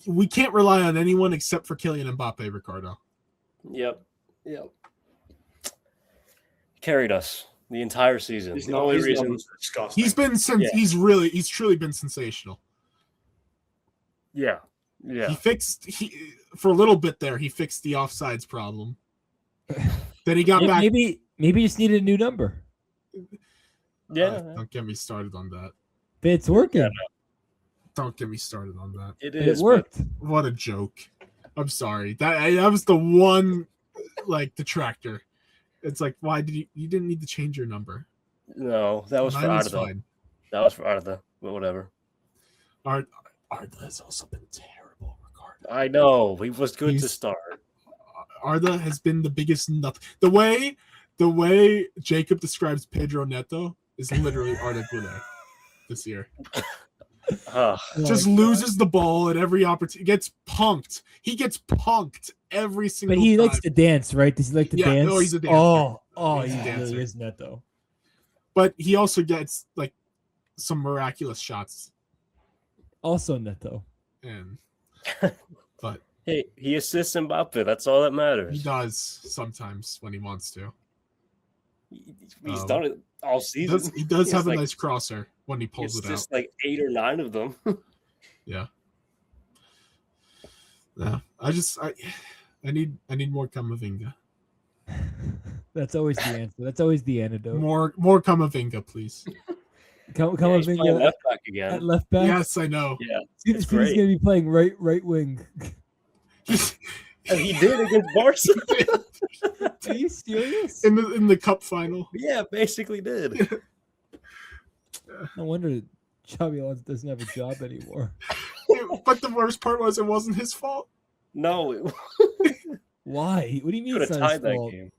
We can't rely on anyone except for Kylian Mbappe, Ricardo. Yep. Carried us the entire season. He's The only reason disgusting. He's truly been sensational. Yeah. For a little bit there, he fixed the offsides problem. Then he got back. Maybe you just needed a new number. Yeah. Don't get me started on that. But it's working. Yeah, Don't get me started on that. It It is. worked. What a joke. I'm sorry. That was the one detractor. It's like, why did you didn't need to change your number? No, that was for Mine was Arda. fine. That was for Arda, but whatever. Arda has also been terrible, Ricardo. I know. He was good to start. Arda has been the biggest nothing. The way Jacob describes Pedro Neto is literally Arda Güler this year. Just loses the ball at every opportunity. Gets punked. He gets punked every single But he time. likes to dance, right? Does he like to dance? No, he's a dancer. Oh, He's he a really dancer. is Neto. But he also gets like some miraculous shots. Also Neto. And but Hey, he assists Mbappe. That's all that he matters. does sometimes when he wants to. He's done it all season. He does have a like, nice crosser when he pulls It's it out. just like 8 or 9 of them. Yeah. Yeah. I need more Kamavinga. That's always the answer. That's always the antidote. More Kamavinga, please. He's playing left back again. at left back. Yes, I know. Yeah, He's great. going to be playing right wing. And he did against Barca. Are you serious? in the cup final. Yeah, basically did. No wonder Xabi Alonso doesn't have a job anymore. But the worst part was it wasn't his fault. No, Why? What do you mean? could have it's not his tied that fault? game.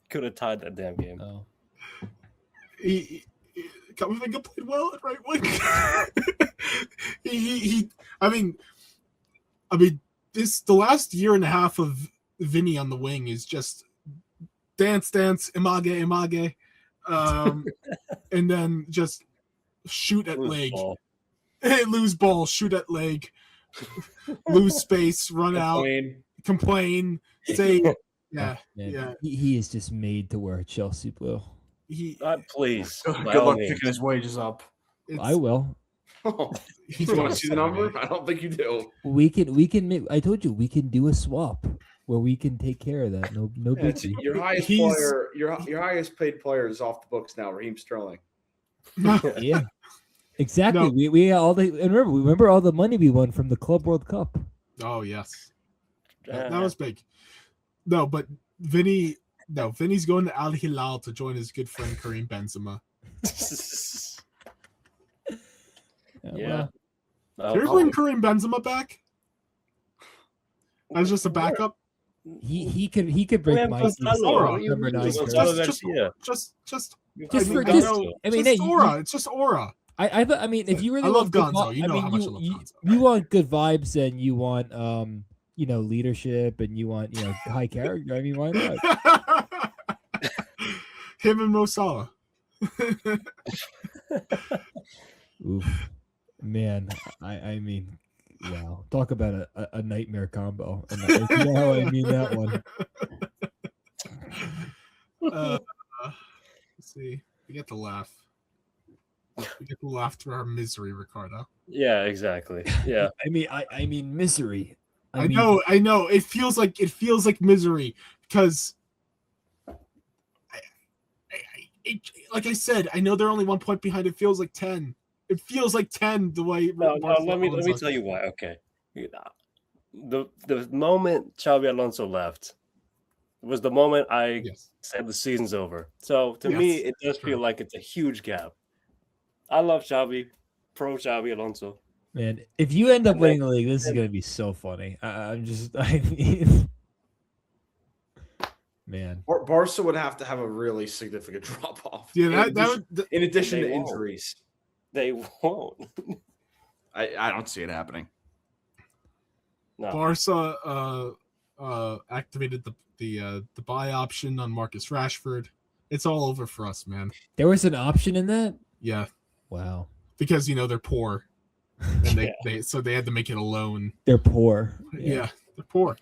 Could have tied that damn game. Oh. Kamavinga played well at right wing. I mean, the last year and a half of Vinny on the wing is just dance, image, and then just shoot at leg, lose ball, shoot at leg, lose space, run out, complain, say, yeah, Man, yeah. He is just made to wear Chelsea blue. Please. Good luck picking his wages up. I will. You want to see the number? I don't think you do. We can. I told you we can do a swap where we can take care of that. No biggie. Your highest player, your highest paid player is off the books now. Raheem Sterling. Yeah, exactly. No. We all the and remember all the money we won from the Club World Cup. Oh yes, that was big. No, but Vinny's going to Al Hilal to join his good friend Karim Benzema. Yeah. Can you bring Karim Benzema back as just a backup? He could break my number 9. It's just aura. I mean, if you really love want Gonzo, you know how much I love Gonzo. You want good vibes and you want leadership and you want high character. I mean, why not? Him and Mo Salah. Oof. Man, I mean, wow. Talk about a nightmare combo. And if you know how I mean that one. Let's see. We get to laugh. We get to laugh through our misery, Ricardo. Yeah, exactly. Yeah. I mean misery. I know. It feels like misery because like I said, I know they're only 1 point behind. It feels like 10. It feels like 10 the way. No, let me tell you why. Okay, the moment Xabi Alonso left was the moment I said the season's over. So to me, it does feel like it's a huge gap. I love Xabi, pro Xabi Alonso. Man, if you end up winning the league, this is gonna be so funny. I mean, man, Barca would have to have a really significant drop off. Yeah, in addition to injuries. They won't. I don't see it happening. No. Barca activated the buy option on Marcus Rashford. It's all over for us, man. There was an option in that? Yeah. Wow. Because they're poor. And they had to make it a loan. They're poor. Yeah, they're poor.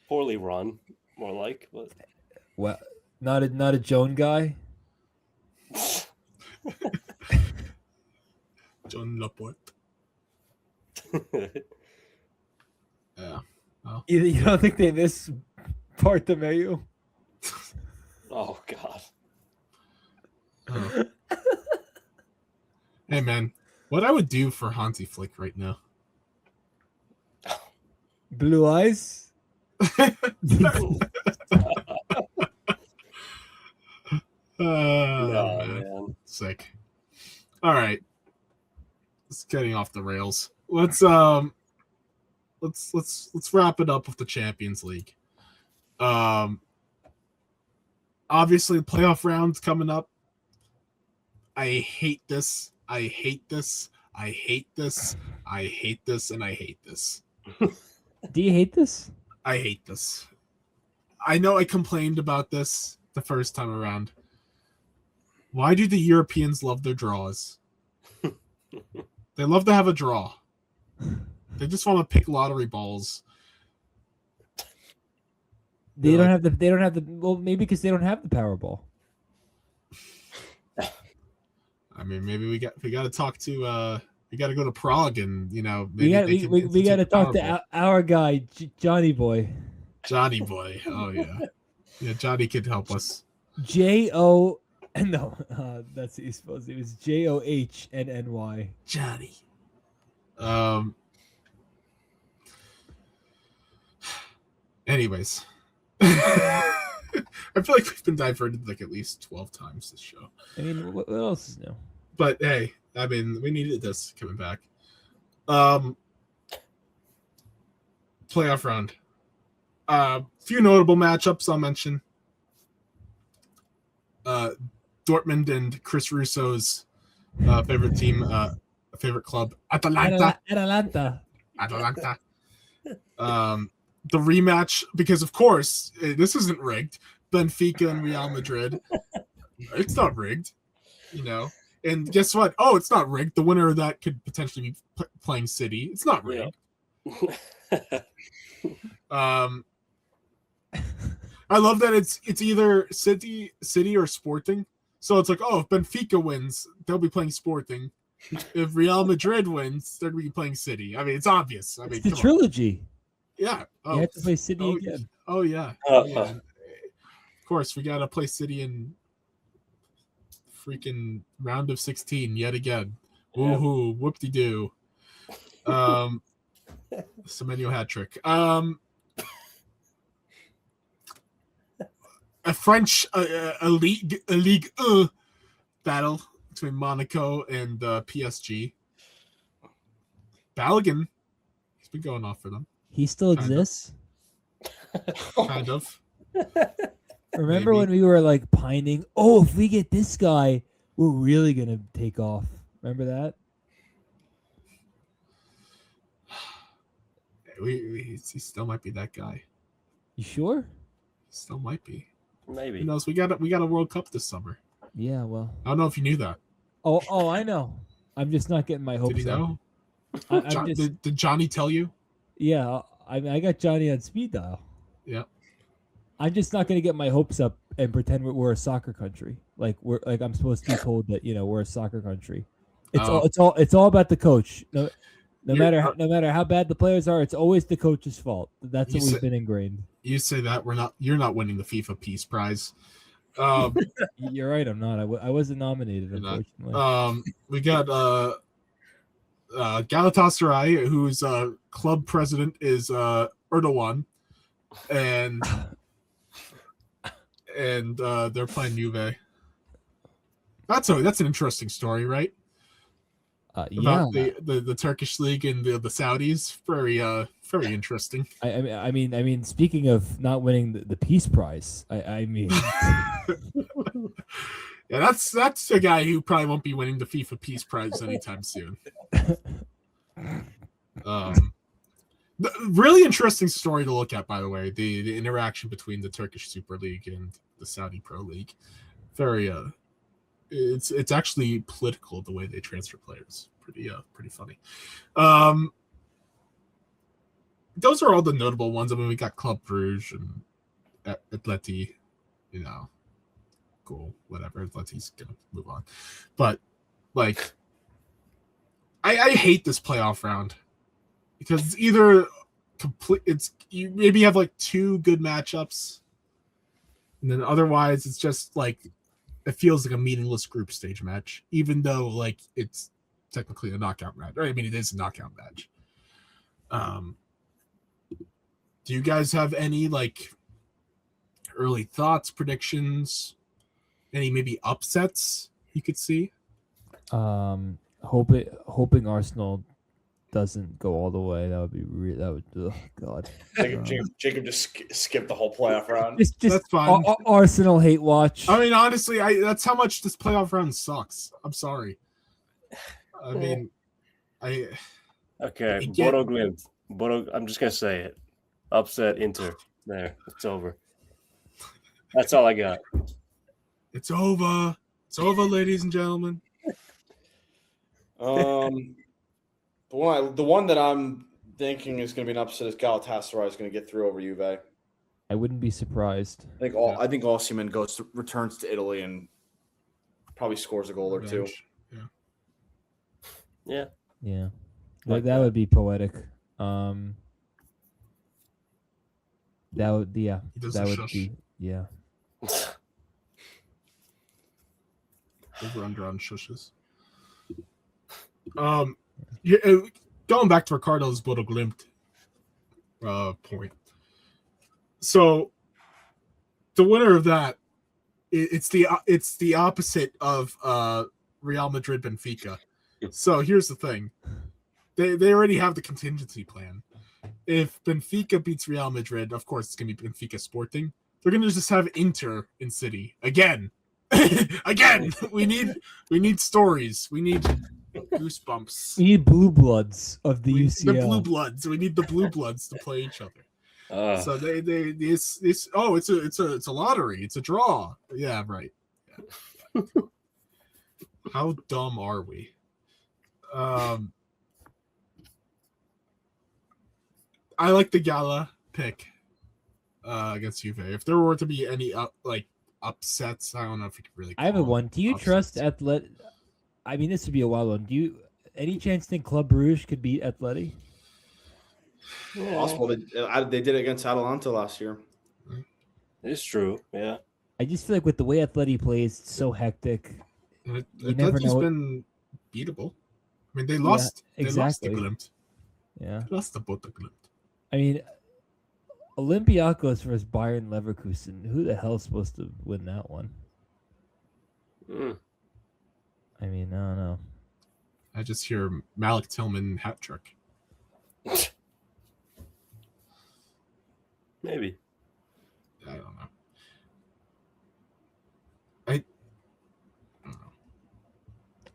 Poorly run, more like. But... Well, not a Joan guy. John Laporte. Yeah. Well. You don't think they miss Bartomeu? Oh God. Hey man, what I would do for Hansi Flick right now? Blue eyes. Man. Sick. All right. It's getting off the rails. Let's wrap it up with the Champions League. Obviously the playoff round's coming up. I hate this. I hate this. I hate this. I hate this, and I hate this. Do you hate this? I hate this. I know I complained about this the first time around. Why do the Europeans love their draws? They love to have a draw. They just want to pick lottery balls. They don't have the. Well, maybe because they don't have the Powerball. I mean, maybe we got to talk to. We got to go to Prague, and we got to talk to our guy Johnny Boy. Johnny Boy. Oh yeah, yeah. Johnny could help us. J-O. No, that's what he's supposed to. It was Johnnny. Johnny. Anyways, I feel like we've been diverted like at least 12 times this show. I mean, what else is new? But hey, I mean, we needed this coming back. Playoff round. Few notable matchups I'll mention. Dortmund and Chris Russo's favorite team, favorite club, Atalanta. The rematch, because of course this isn't rigged. Benfica and Real Madrid. It's not rigged, And guess what? Oh, it's not rigged. The winner of that could potentially be playing City. It's not rigged. Yeah. I love that it's either City or Sporting. So it's like, oh, if Benfica wins, they'll be playing Sporting. If Real Madrid wins, they'll be playing City. I mean, it's obvious. I mean, it's the trilogy. On. Yeah. You have to play City again. Oh yeah. Yeah. Of course, we gotta play City in freaking round of 16 yet again. Woohoo! Whoop-de-doo. Semenyo hat trick. A French a Ligue 1 battle between Monaco and PSG. Balogun, he's been going off for them. He still exists? Kind of. Remember when we were like pining, if we get this guy, we're really going to take off. Remember that? He still might be that guy. You sure? Still might be. Maybe. Who knows? We got a World Cup this summer. Yeah, well. I don't know if you knew that. Oh, I know. I'm just not getting my hopes up. Did he know? Did Johnny tell you? Yeah, I got Johnny on speed dial. Yeah. I'm just not going to get my hopes up and pretend we're a soccer country. Like I'm supposed to be told that we're a soccer country. It's all about the coach. No matter how bad the players are, it's always the coach's fault. That's what we've been ingrained. You say that you're not winning the FIFA Peace Prize. You're right. I'm not. I wasn't nominated. Unfortunately. We got Galatasaray, whose club president is Erdogan, and they're playing Juve. That's an interesting story, right? Yeah. About the Turkish league and the Saudis. Very interesting. I mean, speaking of not winning the Peace Prize, I mean, yeah, that's a guy who probably won't be winning the FIFA Peace Prize anytime soon. Really interesting story to look at, by the way. The interaction between the Turkish Super League and the Saudi Pro League. Very it's actually political the way they transfer players. Pretty funny. Those are all the notable ones. I mean, we got Club Brugge and Atleti, cool, whatever. Atleti's gonna move on, but like, I hate this playoff round because it's either complete. You maybe have like two good matchups, and then otherwise it's just like it feels like a meaningless group stage match, even though like it's technically a knockout match. I mean, it is a knockout match. Do you guys have any like early thoughts, predictions, any maybe upsets you could see? Hoping Arsenal doesn't go all the way. That would be oh God. Jacob just skipped the whole playoff round. Just that's fine. Arsenal hate watch. I mean, honestly, that's how much this playoff round sucks. I'm sorry. I mean, okay. Bodo Glimt. I'm just gonna say it. Upset Inter. There, it's over. That's all I got. It's over. It's over, ladies and gentlemen. The one that I'm thinking is going to be an upset is Galatasaray is going to get through over Juve. I wouldn't be surprised. I think Osimhen returns to Italy and probably scores a goal or two. Yeah. That would be poetic. That would be Over under on shushes. Going back to Ricardo's Bodo Glimt point. So the winner of that, it's the opposite of Real Madrid Benfica. So here's the thing. They already have the contingency plan. If Benfica beats Real Madrid, of course it's gonna be Benfica Sporting. They're gonna just have Inter in City again. Again. We need stories. We need goosebumps. We need blue bloods of the UCL. The blue bloods. We need the blue bloods to play each other. So it's a lottery. It's a draw. Yeah, right. Yeah. How dumb are we? I like the Gala pick against Juve. If there were to be any upsets, I don't know if we could really. I have a one. Do you trust Athlet? I mean, this would be a wild one. Do you any chance think Club Brugge could beat Atleti? Yeah. Possible. They did it against Atalanta last year. It's true. Yeah. I just feel like with the way Atleti plays, it's so hectic. You never know. Been beatable. I mean, they lost. Exactly. They lost the Glimt. Yeah. They lost the Bodo Glimt. I mean, Olympiacos versus Bayern Leverkusen. Who the hell is supposed to win that one? I mean, I don't know. I just hear Malik Tillman hat trick. Maybe. I don't know.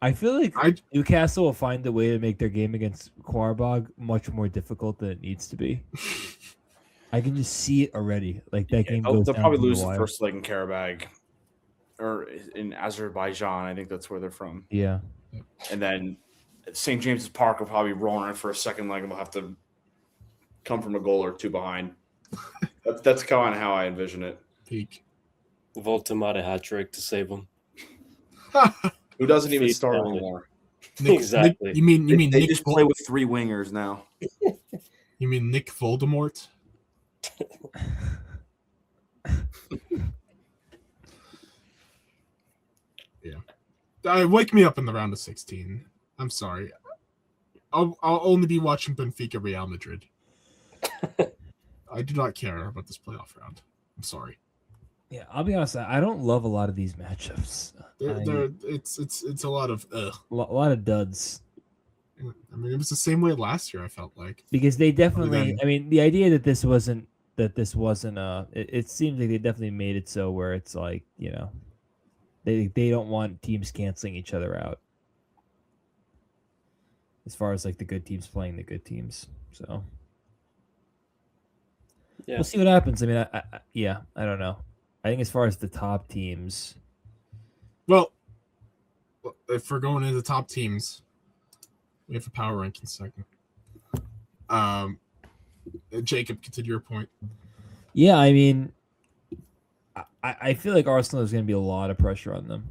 I feel like Newcastle will find a way to make their game against Qarabağ much more difficult than it needs to be. I can just see it already. Like that game goes. They'll probably lose the first leg in Qarabağ or in Azerbaijan. I think that's where they're from. Yeah. And then St. James's Park will probably roll in for a second leg and we'll have to come from a goal or two behind. That's kind of how I envision it. Peak. Voltemade hat trick to save them. Who doesn't even start anymore? Exactly. You mean they Nick just play with three wingers now? You mean Nick Voldemort? Yeah. Wake me up in the round of 16. I'm sorry. I'll only be watching Benfica Real Madrid. I do not care about this playoff round. I'm sorry. Yeah, I'll be honest. I don't love a lot of these matchups. It's a lot of a lot of duds. I mean, it was the same way last year. I felt like because they definitely. I mean, the idea that this wasn't. It seems like they definitely made it so where it's like they don't want teams canceling each other out. As far as like the good teams playing the good teams, so we'll see what happens. I mean, I don't know. I think as far as the top teams, well, if we're going into the top teams, we have a power ranking second. Jacob, continue your point. Yeah, I mean, I feel like Arsenal is going to be a lot of pressure on them,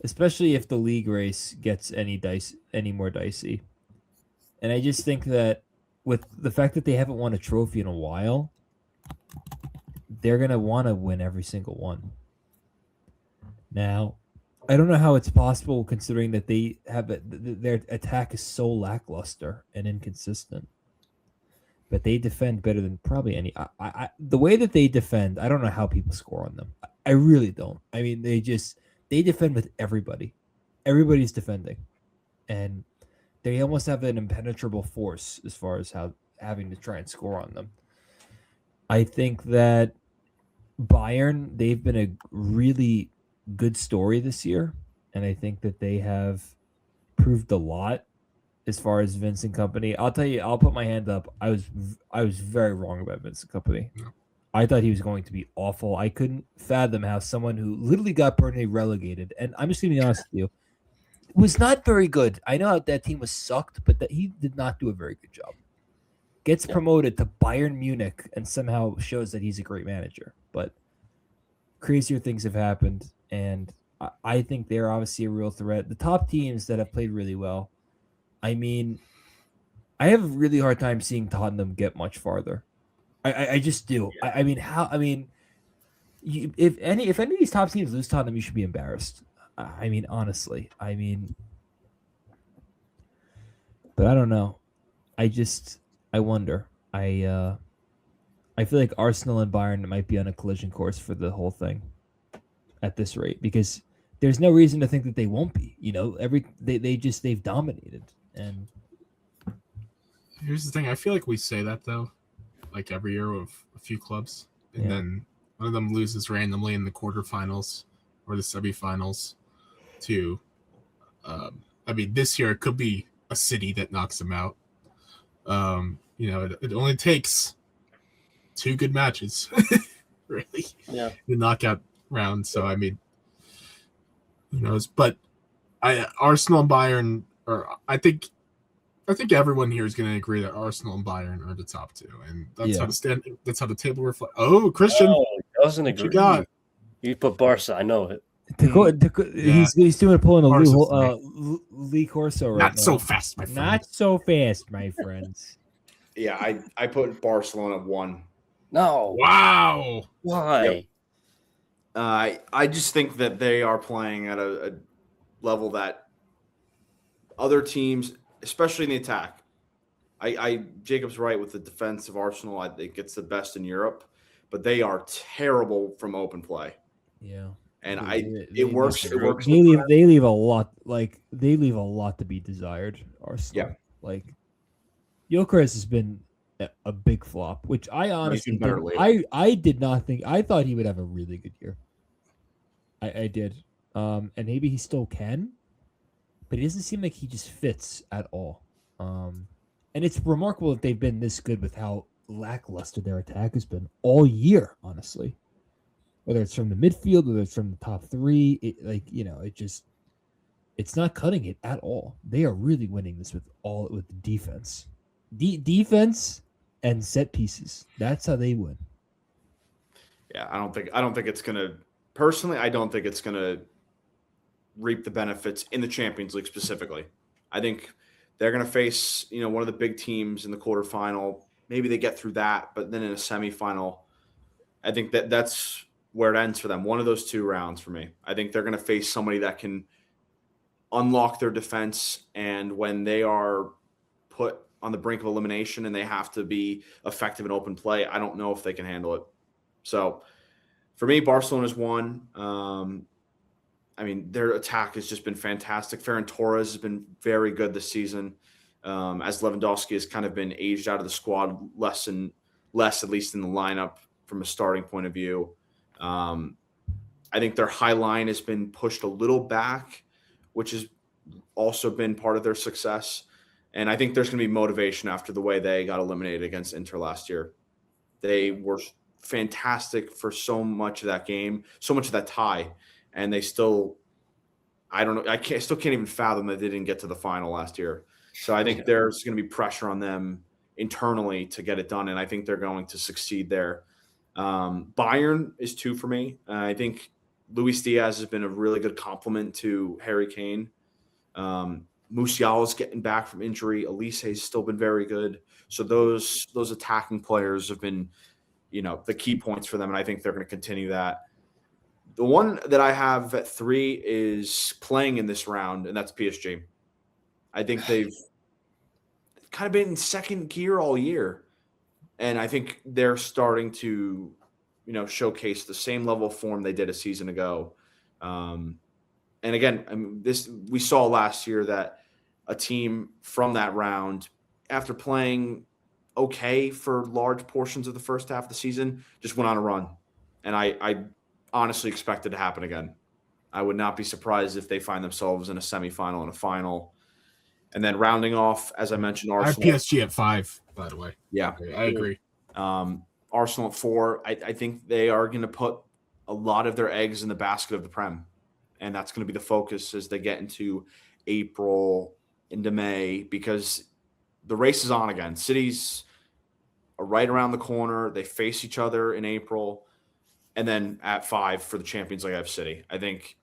especially if the league race gets any more dicey. And I just think that with the fact that they haven't won a trophy in a while, they're going to want to win every single one. Now, I don't know how it's possible considering that they have their attack is so lackluster and inconsistent. But they defend better than probably any. The way that they defend, I don't know how people score on them. I really don't. I mean, they defend with everybody. Everybody's defending, and they almost have an impenetrable force as far as having to try and score on them. I think that Bayern, they've been a really good story this year, and I think that they have proved a lot as far as Vincent Kompany. I'll tell you, I'll put my hand up. I was very wrong about Vincent Kompany. No. I thought he was going to be awful. I couldn't fathom how someone who literally got Burnley relegated, and I'm just going to be honest with you, was not very good. I know that team was sucked, but that he did not do a very good job. Gets promoted to Bayern Munich and somehow shows that he's a great manager. But crazier things have happened, and I think they're obviously a real threat. The top teams that have played really well, I mean, I have a really hard time seeing Tottenham get much farther. I just do. Yeah. I mean, how? I mean, if any of these top teams lose Tottenham, you should be embarrassed. I mean, honestly. I mean, but I don't know. I wonder. I feel like Arsenal and Bayern might be on a collision course for the whole thing at this rate, because there's no reason to think that they won't be. You know, they've dominated. And here's the thing: I feel like we say that though, like every year with a few clubs, and then one of them loses randomly in the quarterfinals or the semifinals. To, I mean, this year it could be a City that knocks them out. You know, it only takes 2 good matches, really, the knockout round. So, I mean, who knows? But Arsenal and Bayern, I think everyone here is going to agree that Arsenal and Bayern are the top 2, and that's that's how the table reflects. Oh, Christian, doesn't agree. You put Barca, I know it. He's pulling a Lee Corso right now. Not so fast, my friend. Not so fast, my friends. Yeah, I put Barcelona 1. No. Wow. Why? Yep. I just think that they are playing at a level that other teams, especially in the attack. Jacob's right with the defense of Arsenal. I think it's the best in Europe, but they are terrible from open play. Yeah. And it works. It works. They leave a lot. Like they leave a lot to be desired. Arsenal. Yeah. Like Gyökeres has been a big flop, which I honestly I did not think. I thought he would have a really good year. I did, and maybe he still can, but it doesn't seem like he just fits at all. And it's remarkable that they've been this good with how lackluster their attack has been all year. Honestly. Whether it's from the midfield, whether it's from the top 3, it's not cutting it at all. They are really winning this with defense, defense and set pieces. That's how they win. Yeah, I don't think it's gonna. Personally, I don't think it's gonna reap the benefits in the Champions League specifically. I think they're gonna face one of the big teams in the quarterfinal. Maybe they get through that, but then in a semifinal, I think that's where it ends for them. One of those 2 rounds for me. I think they're going to face somebody that can unlock their defense, and when they are put on the brink of elimination and they have to be effective in open play, I don't know if they can handle it. So for me, Barcelona's 1. I mean, their attack has just been fantastic. Ferran Torres has been very good this season, as Lewandowski has kind of been aged out of the squad less and less, at least in the lineup from a starting point of view. I think their high line has been pushed a little back, which has also been part of their success. And I think there's going to be motivation after the way they got eliminated against Inter last year. They were fantastic for so much of that game, so much of that tie, and they still, I don't know, I still can't even fathom that they didn't get to the final last year. So I think there's going to be pressure on them internally to get it done, and I think they're going to succeed there. Bayern is 2 for me. I think Luis Diaz has been a really good compliment to Harry Kane. Musiala's getting back from injury. Elise has still been very good. So those attacking players have been, the key points for them, and I think they're going to continue that. The one that I have at 3 is playing in this round, and that's PSG. I think they've kind of been in second gear all year. And I think they're starting to, showcase the same level of form they did a season ago. And again, I mean, we saw last year that a team from that round, after playing okay for large portions of the first half of the season, just went on a run. And I honestly expect it to happen again. I would not be surprised if they find themselves in a semifinal and a final. And then rounding off, as I mentioned, Arsenal. I have PSG at 5, by the way. Yeah, I agree. Arsenal at 4. I think they are going to put a lot of their eggs in the basket of the Prem, and that's going to be the focus as they get into April into May, because the race is on again. Cities are right around the corner. They face each other in April, and then at 5 for the Champions League, I have City. I think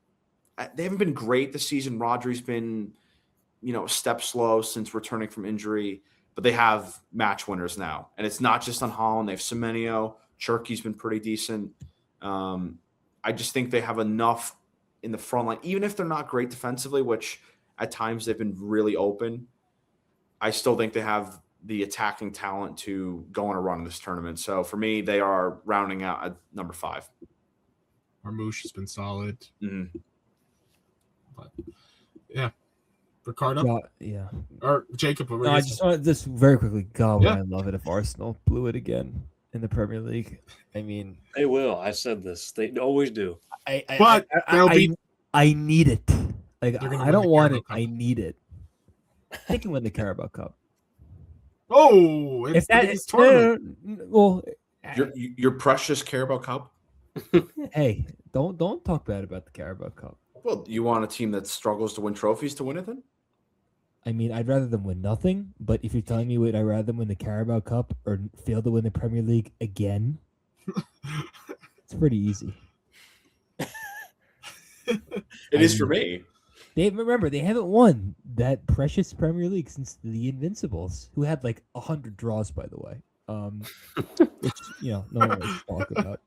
they haven't been great this season. Rodri's been, a step slow since returning from injury, but they have match winners now. And it's not just on Haaland. They have Semenyo. Cherky's been pretty decent. I just think they have enough in the front line, even if they're not great defensively, which at times they've been really open. I still think they have the attacking talent to go on a run in this tournament. So for me, they are rounding out at number 5. Marmouche has been solid. Mm-hmm. But yeah. Ricardo? Yeah. Or Jacob? No, I just want this very quickly. God, would I love it if Arsenal blew it again in the Premier League. I mean, they will. I said this. They always do. I need it. Like, I don't want it. I need it. They can win the Carabao Cup. Oh, it's the biggest tournament. Well, your precious Carabao Cup. Hey, don't talk bad about the Carabao Cup. Well, you want a team that struggles to win trophies to win it then? I mean, I'd rather them win nothing, but if you're telling me would I rather them win the Carabao Cup or fail to win the Premier League again, it's pretty easy. It is for me. They haven't won that precious Premier League since the Invincibles, who had like 100 draws, by the way. Which no one wants to talk about.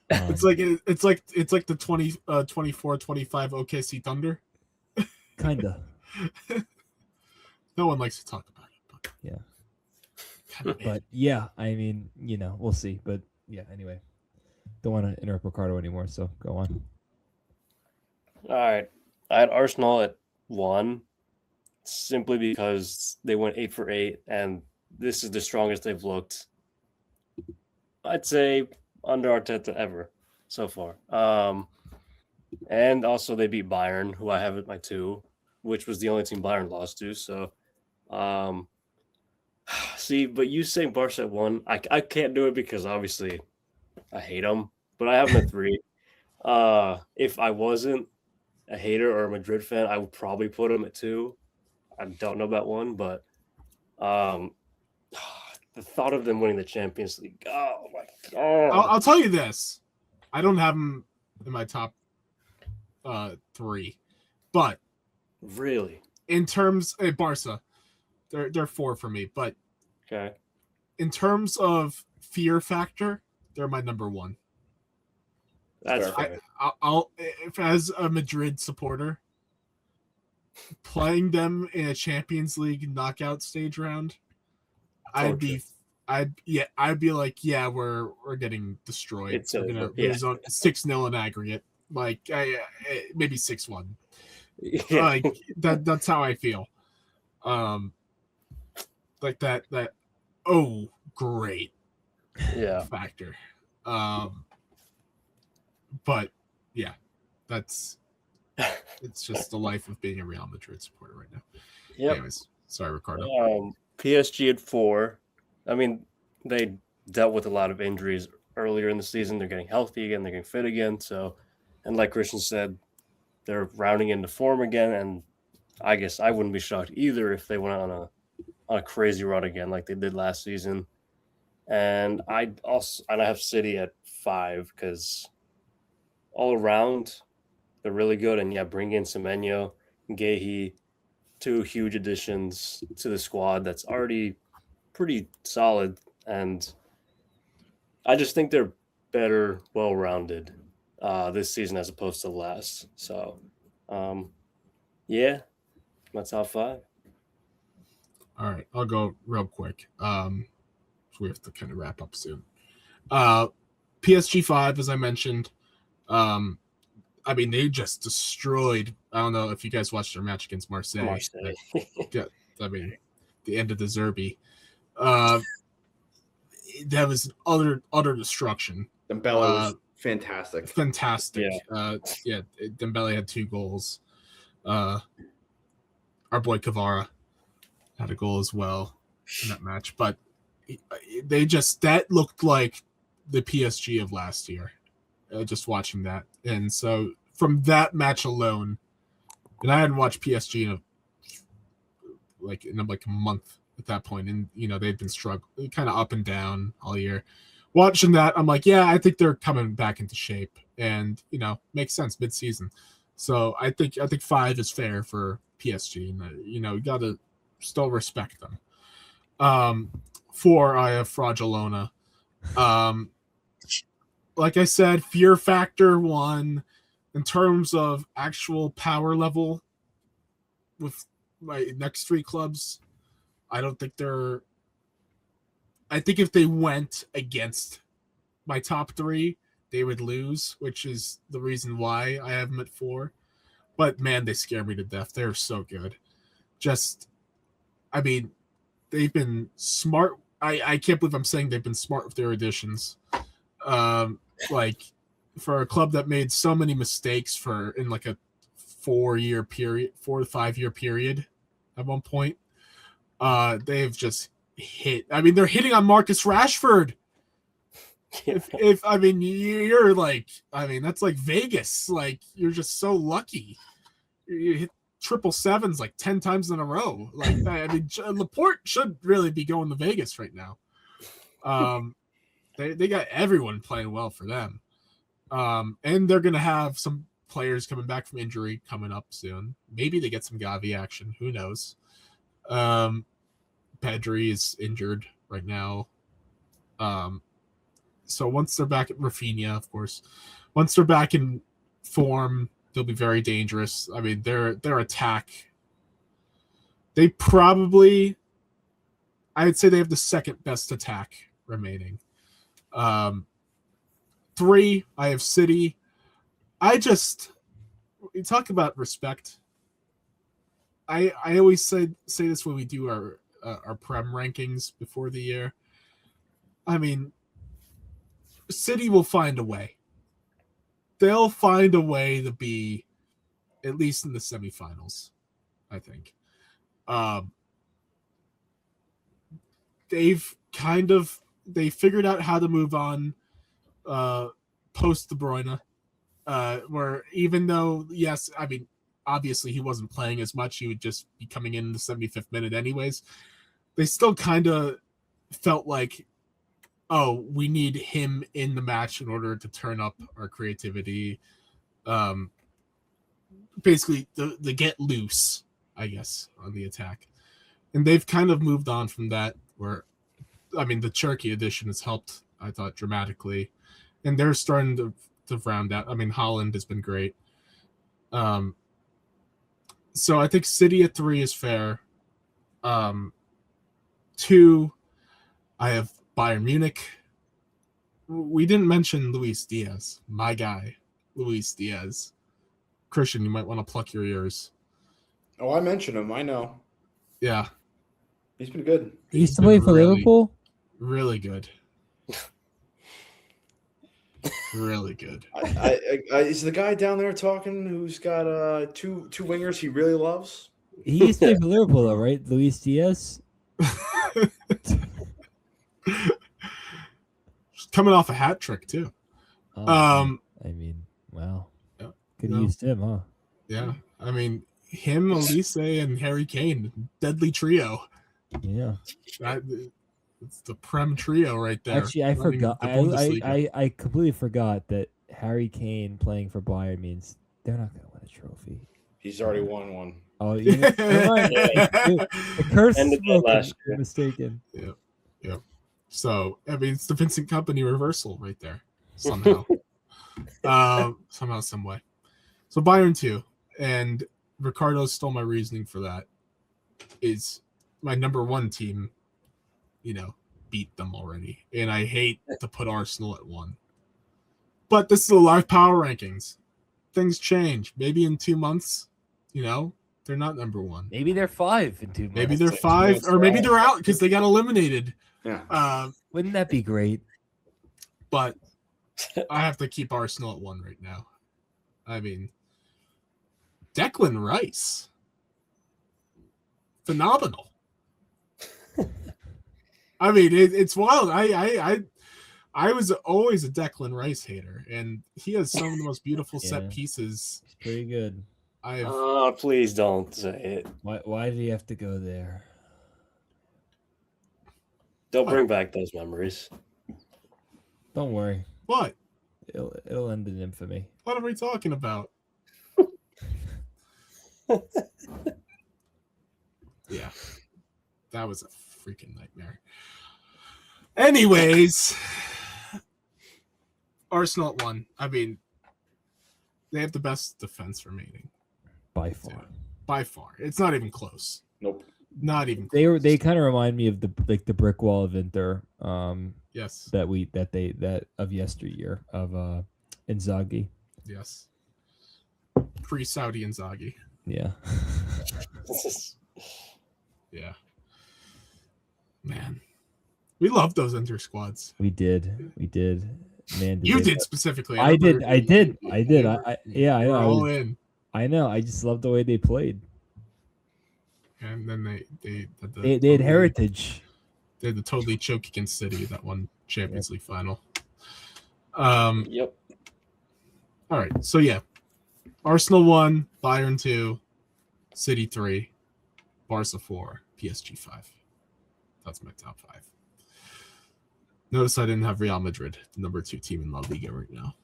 It's like the 24-25 OKC Thunder. Kinda. No one likes to talk about it, but yeah. But yeah, I mean, we'll see. But yeah, anyway, don't want to interrupt Ricardo anymore. So go on. All right, I had Arsenal at 1, simply because they went 8 for 8, and this is the strongest they've looked, I'd say, under Arteta ever so far. And also they beat Bayern, who I have at my 2, which was the only team Bayern lost to. So, see, but you saying Barca at 1, I can't do it because obviously I hate them, but I have them at 3. If I wasn't a hater or a Madrid fan, I would probably put them at 2. I don't know about 1, but the thought of them winning the Champions League, oh my god! I'll tell you this: I don't have them in my top 3, but really, in terms of Barca, they're 4 for me. But okay, in terms of fear factor, they're my number 1. That's fair. I'll if as a Madrid supporter, playing them in a Champions League knockout stage round, I'd be like, yeah, we're getting destroyed. It's we're gonna lose on 6-0 in aggregate, like maybe 6-1. Yeah. Like that's how I feel. Like that. Oh, great. Yeah. Factor. But yeah, it's just the life of being a Real Madrid supporter right now. Yeah. Anyways, sorry, Ricardo. PSG at 4. I mean, they dealt with a lot of injuries earlier in the season. They're getting healthy again. They're getting fit again. So, and like Christian said, they're rounding into form again. And I guess I wouldn't be shocked either if they went on a crazy run again like they did last season. And I have City at 5 because all around they're really good. And yeah, bring in Semenyo, Guehi, 2 huge additions to the squad that's already pretty solid. And I just think they're better, well-rounded this season as opposed to last. So, yeah, my top 5. All right, I'll go real quick. So we have to kind of wrap up soon. PSG 5, as I mentioned. I mean, they just destroyed. I don't know if you guys watched their match against Marseille. Yeah, I mean, the end of the Zerbi. That was utter destruction. Dembele was fantastic. Fantastic. Yeah. Dembele had 2 goals. Our boy Kvara had a goal as well in that match. But that looked like the PSG of last year. Just watching that, and so from that match alone, and I hadn't watched PSG in a month at that point, and they've been struggling, kind of up and down all year. Watching that, I'm like, yeah, I think they're coming back into shape, and makes sense mid-season. So I think 5 is fair for PSG, and you gotta still respect them. 4, I have Fraudulona. Like I said, fear factor 1 in terms of actual power level with my next 3 clubs. I don't think I think if they went against my top 3, they would lose, which is the reason why I have them at 4. But man, they scare me to death. They're so good. They've been smart. I can't believe I'm saying they've been smart with their additions. For a club that made so many mistakes in like a 4 to 5 year period at one point, they've just hit. They're hitting on Marcus Rashford. You're like, that's like Vegas. Like, you're just so lucky. You hit 777s like 10 times in a row. Like, Laporte should really be going to Vegas right now. They got everyone playing well for them. And they're going to have some players coming back from injury coming up soon. Maybe they get some Gavi action. Who knows? Pedri is injured right now. So once they're back at Rafinha, of course, once they're back in form, they'll be very dangerous. Their attack, I'd say they have the second best attack remaining. 3, I have City. You talk about respect. I always say this when we do our Prem rankings before the year. City will find a way. They'll find a way to be at least in the semifinals, I think. They figured out how to move on post De Bruyne, where even though, yes, obviously he wasn't playing as much, he would just be coming in the 75th minute anyways. They still kind of felt like, oh, we need him in the match in order to turn up our creativity. Basically, the get loose, I guess, on the attack. And they've kind of moved on from that, where, the Cherky edition has helped, I thought, dramatically. And they're starting to round out. Holland has been great. So I think City at 3 is fair. 2, I have Bayern Munich. We didn't mention Luis Diaz, my guy, Luis Diaz. Christian, you might want to pluck your ears. Oh, I mentioned him. I know. Yeah. He's been good. He used to play for Liverpool? Really good. Really good. Is the guy down there talking who's got two wingers he really loves? He used to play for Liverpool, though, right? Luis Diaz? Coming off a hat trick, too. Wow. Yeah, Could have used him, huh? Yeah. Him, Elise, and Harry Kane, deadly trio. Yeah. It's the Prem trio right there. Actually, I forgot. I completely forgot that Harry Kane playing for Bayern means they're not going to win a trophy. He's already won one. Oh, yeah. The curse is broken. You're mistaken. Yeah. So, it's the Vincent Company reversal right there. Somehow. Somehow, some way. So, Bayern 2. And Ricardo stole my reasoning for that. Is my number 1 team, beat them already. And I hate to put Arsenal at 1. But this is the live power rankings. Things change. Maybe in 2 months, they're not number 1. Maybe they're 5 in 2 months. Maybe they're 5, or maybe they're out because they got eliminated. Yeah. Wouldn't that be great? But I have to keep Arsenal at 1 right now. Declan Rice. Phenomenal. I mean, it's wild. I was always a Declan Rice hater, and he has some of the most beautiful set pieces. It's pretty good. Oh, please don't say it. Why did he have to go there? Don't bring back those memories. Don't worry. What? It'll end in infamy. What are we talking about? Yeah. That was a freaking nightmare. Anyways, Arsenal won. I mean, they have the best defense remaining. By far. Too. By far. It's not even close. Nope. Not even close. They kind of remind me of the brick wall of Inter. Yes. That of yesteryear of Inzaghi. Yes. Pre-Saudi Inzaghi. Yeah. Yeah. Man. We love those Inter squads. We did. Man, you did specifically. I did. I Yeah, I know. All in. I know. I just love the way they played. And then they had heritage. They had the totally choke against City that won Champions League final. Yep. All right. So yeah, Arsenal 1, Bayern 2, City 3, Barca 4, PSG 5. That's my top 5. Notice I didn't have Real Madrid, the number 2 team in La Liga right now.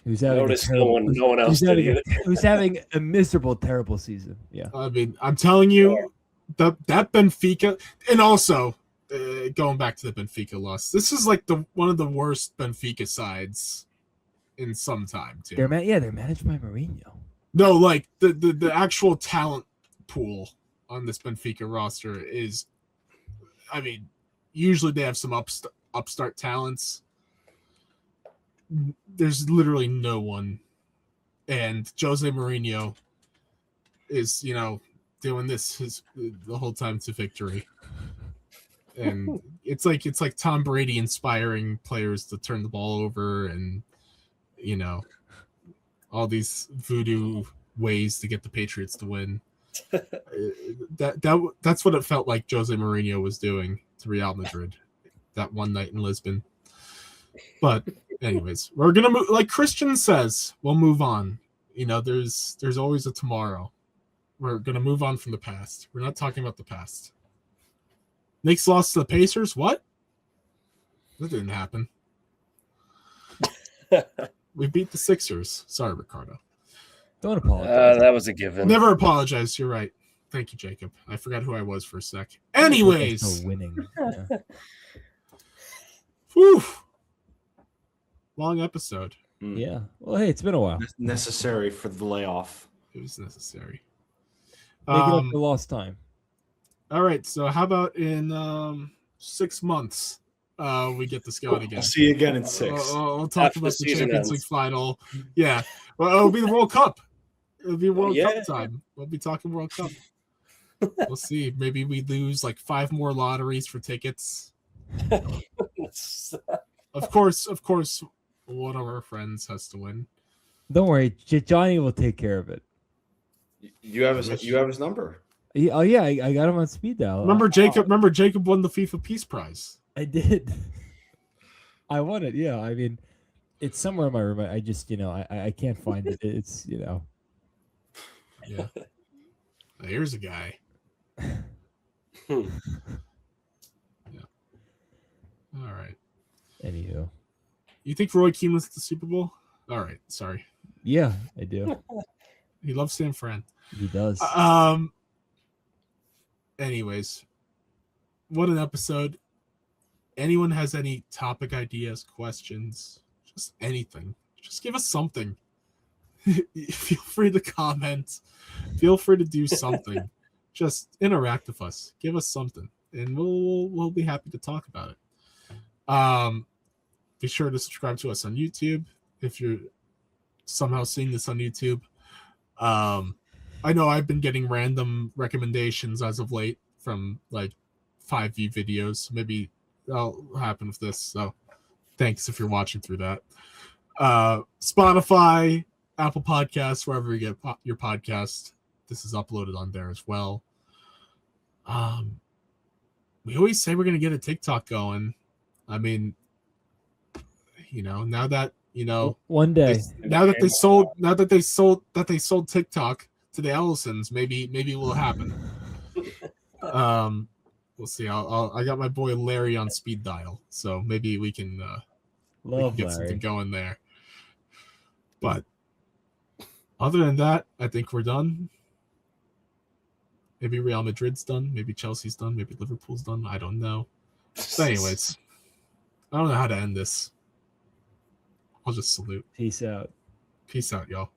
Who's having no one else did either. Who's having a miserable, terrible season. Yeah. I mean, I'm telling you, that Benfica, and also going back to the Benfica loss, this is like one of the worst Benfica sides in some time too. They're managed by Mourinho. No, like the actual talent pool on this Benfica roster is, I mean, usually they have some upstart talents. There's literally no one, and Jose Mourinho is, doing this the whole time to victory. And it's like Tom Brady inspiring players to turn the ball over, and all these voodoo ways to get the Patriots to win. That's what it felt like Jose Mourinho was doing to Real Madrid that one night in Lisbon. But anyways, we're gonna move. Like Christian says, we'll move on. There's always a tomorrow. We're gonna move on from the past. We're not talking about the past. Knicks lost to the Pacers. What? That didn't happen. We beat the Sixers. Sorry, Ricardo. Don't apologize. That was a given. Never apologize. You're right. Thank you, Jacob. I forgot who I was for a sec. Anyways. Winning. Yeah. Whew. Long episode. Yeah. Well, hey, it's been a while. Necessary for the layoff. It was necessary. Make it up for lost time. All right. So how about in 6 months we get this going again? I'll see you again in 6. We'll talk After about the the season Champions ends. League final. Yeah. Well, it'll be the World Cup. It'll be World Yeah. Cup time. We'll be talking World Cup. We'll see. Maybe we lose like 5 more lotteries for tickets. Of course, one of our friends has to win. Don't worry, Johnny will take care of it. You have his number. Oh yeah, I got him on speed dial. Remember Jacob won the FIFA Peace Prize. I did. I won it. Yeah, I mean, it's somewhere in my room. I just I can't find it. It's Yeah. Here's a guy. Yeah. All right. Anywho. You think Roy Keane was at the Super Bowl? All right. Sorry. Yeah, I do. He loves San Fran. He does. Anyways, what an episode. Anyone has any topic ideas, questions, just anything, just give us something. Feel free to comment. Feel free to do something. Just interact with us. Give us something, and we'll be happy to talk about it. Be sure to subscribe to us on YouTube if you're somehow seeing this on YouTube. I know I've been getting random recommendations as of late from like 5V videos. Maybe that'll happen with this. So thanks if you're watching through that. Spotify, Apple Podcasts, wherever you get your podcast. This is uploaded on there as well. we always say we're gonna get a TikTok going. I mean, now that one day, now that they sold TikTok to the Ellisons, maybe it will happen. We'll see. I got my boy Larry on speed dial, so maybe we can get Larry. something going there. But other than that, I think we're done. Maybe Real Madrid's done. Maybe Chelsea's done. Maybe Liverpool's done. I don't know. But anyways, I don't know how to end this. I'll just salute. Peace out. Peace out, y'all.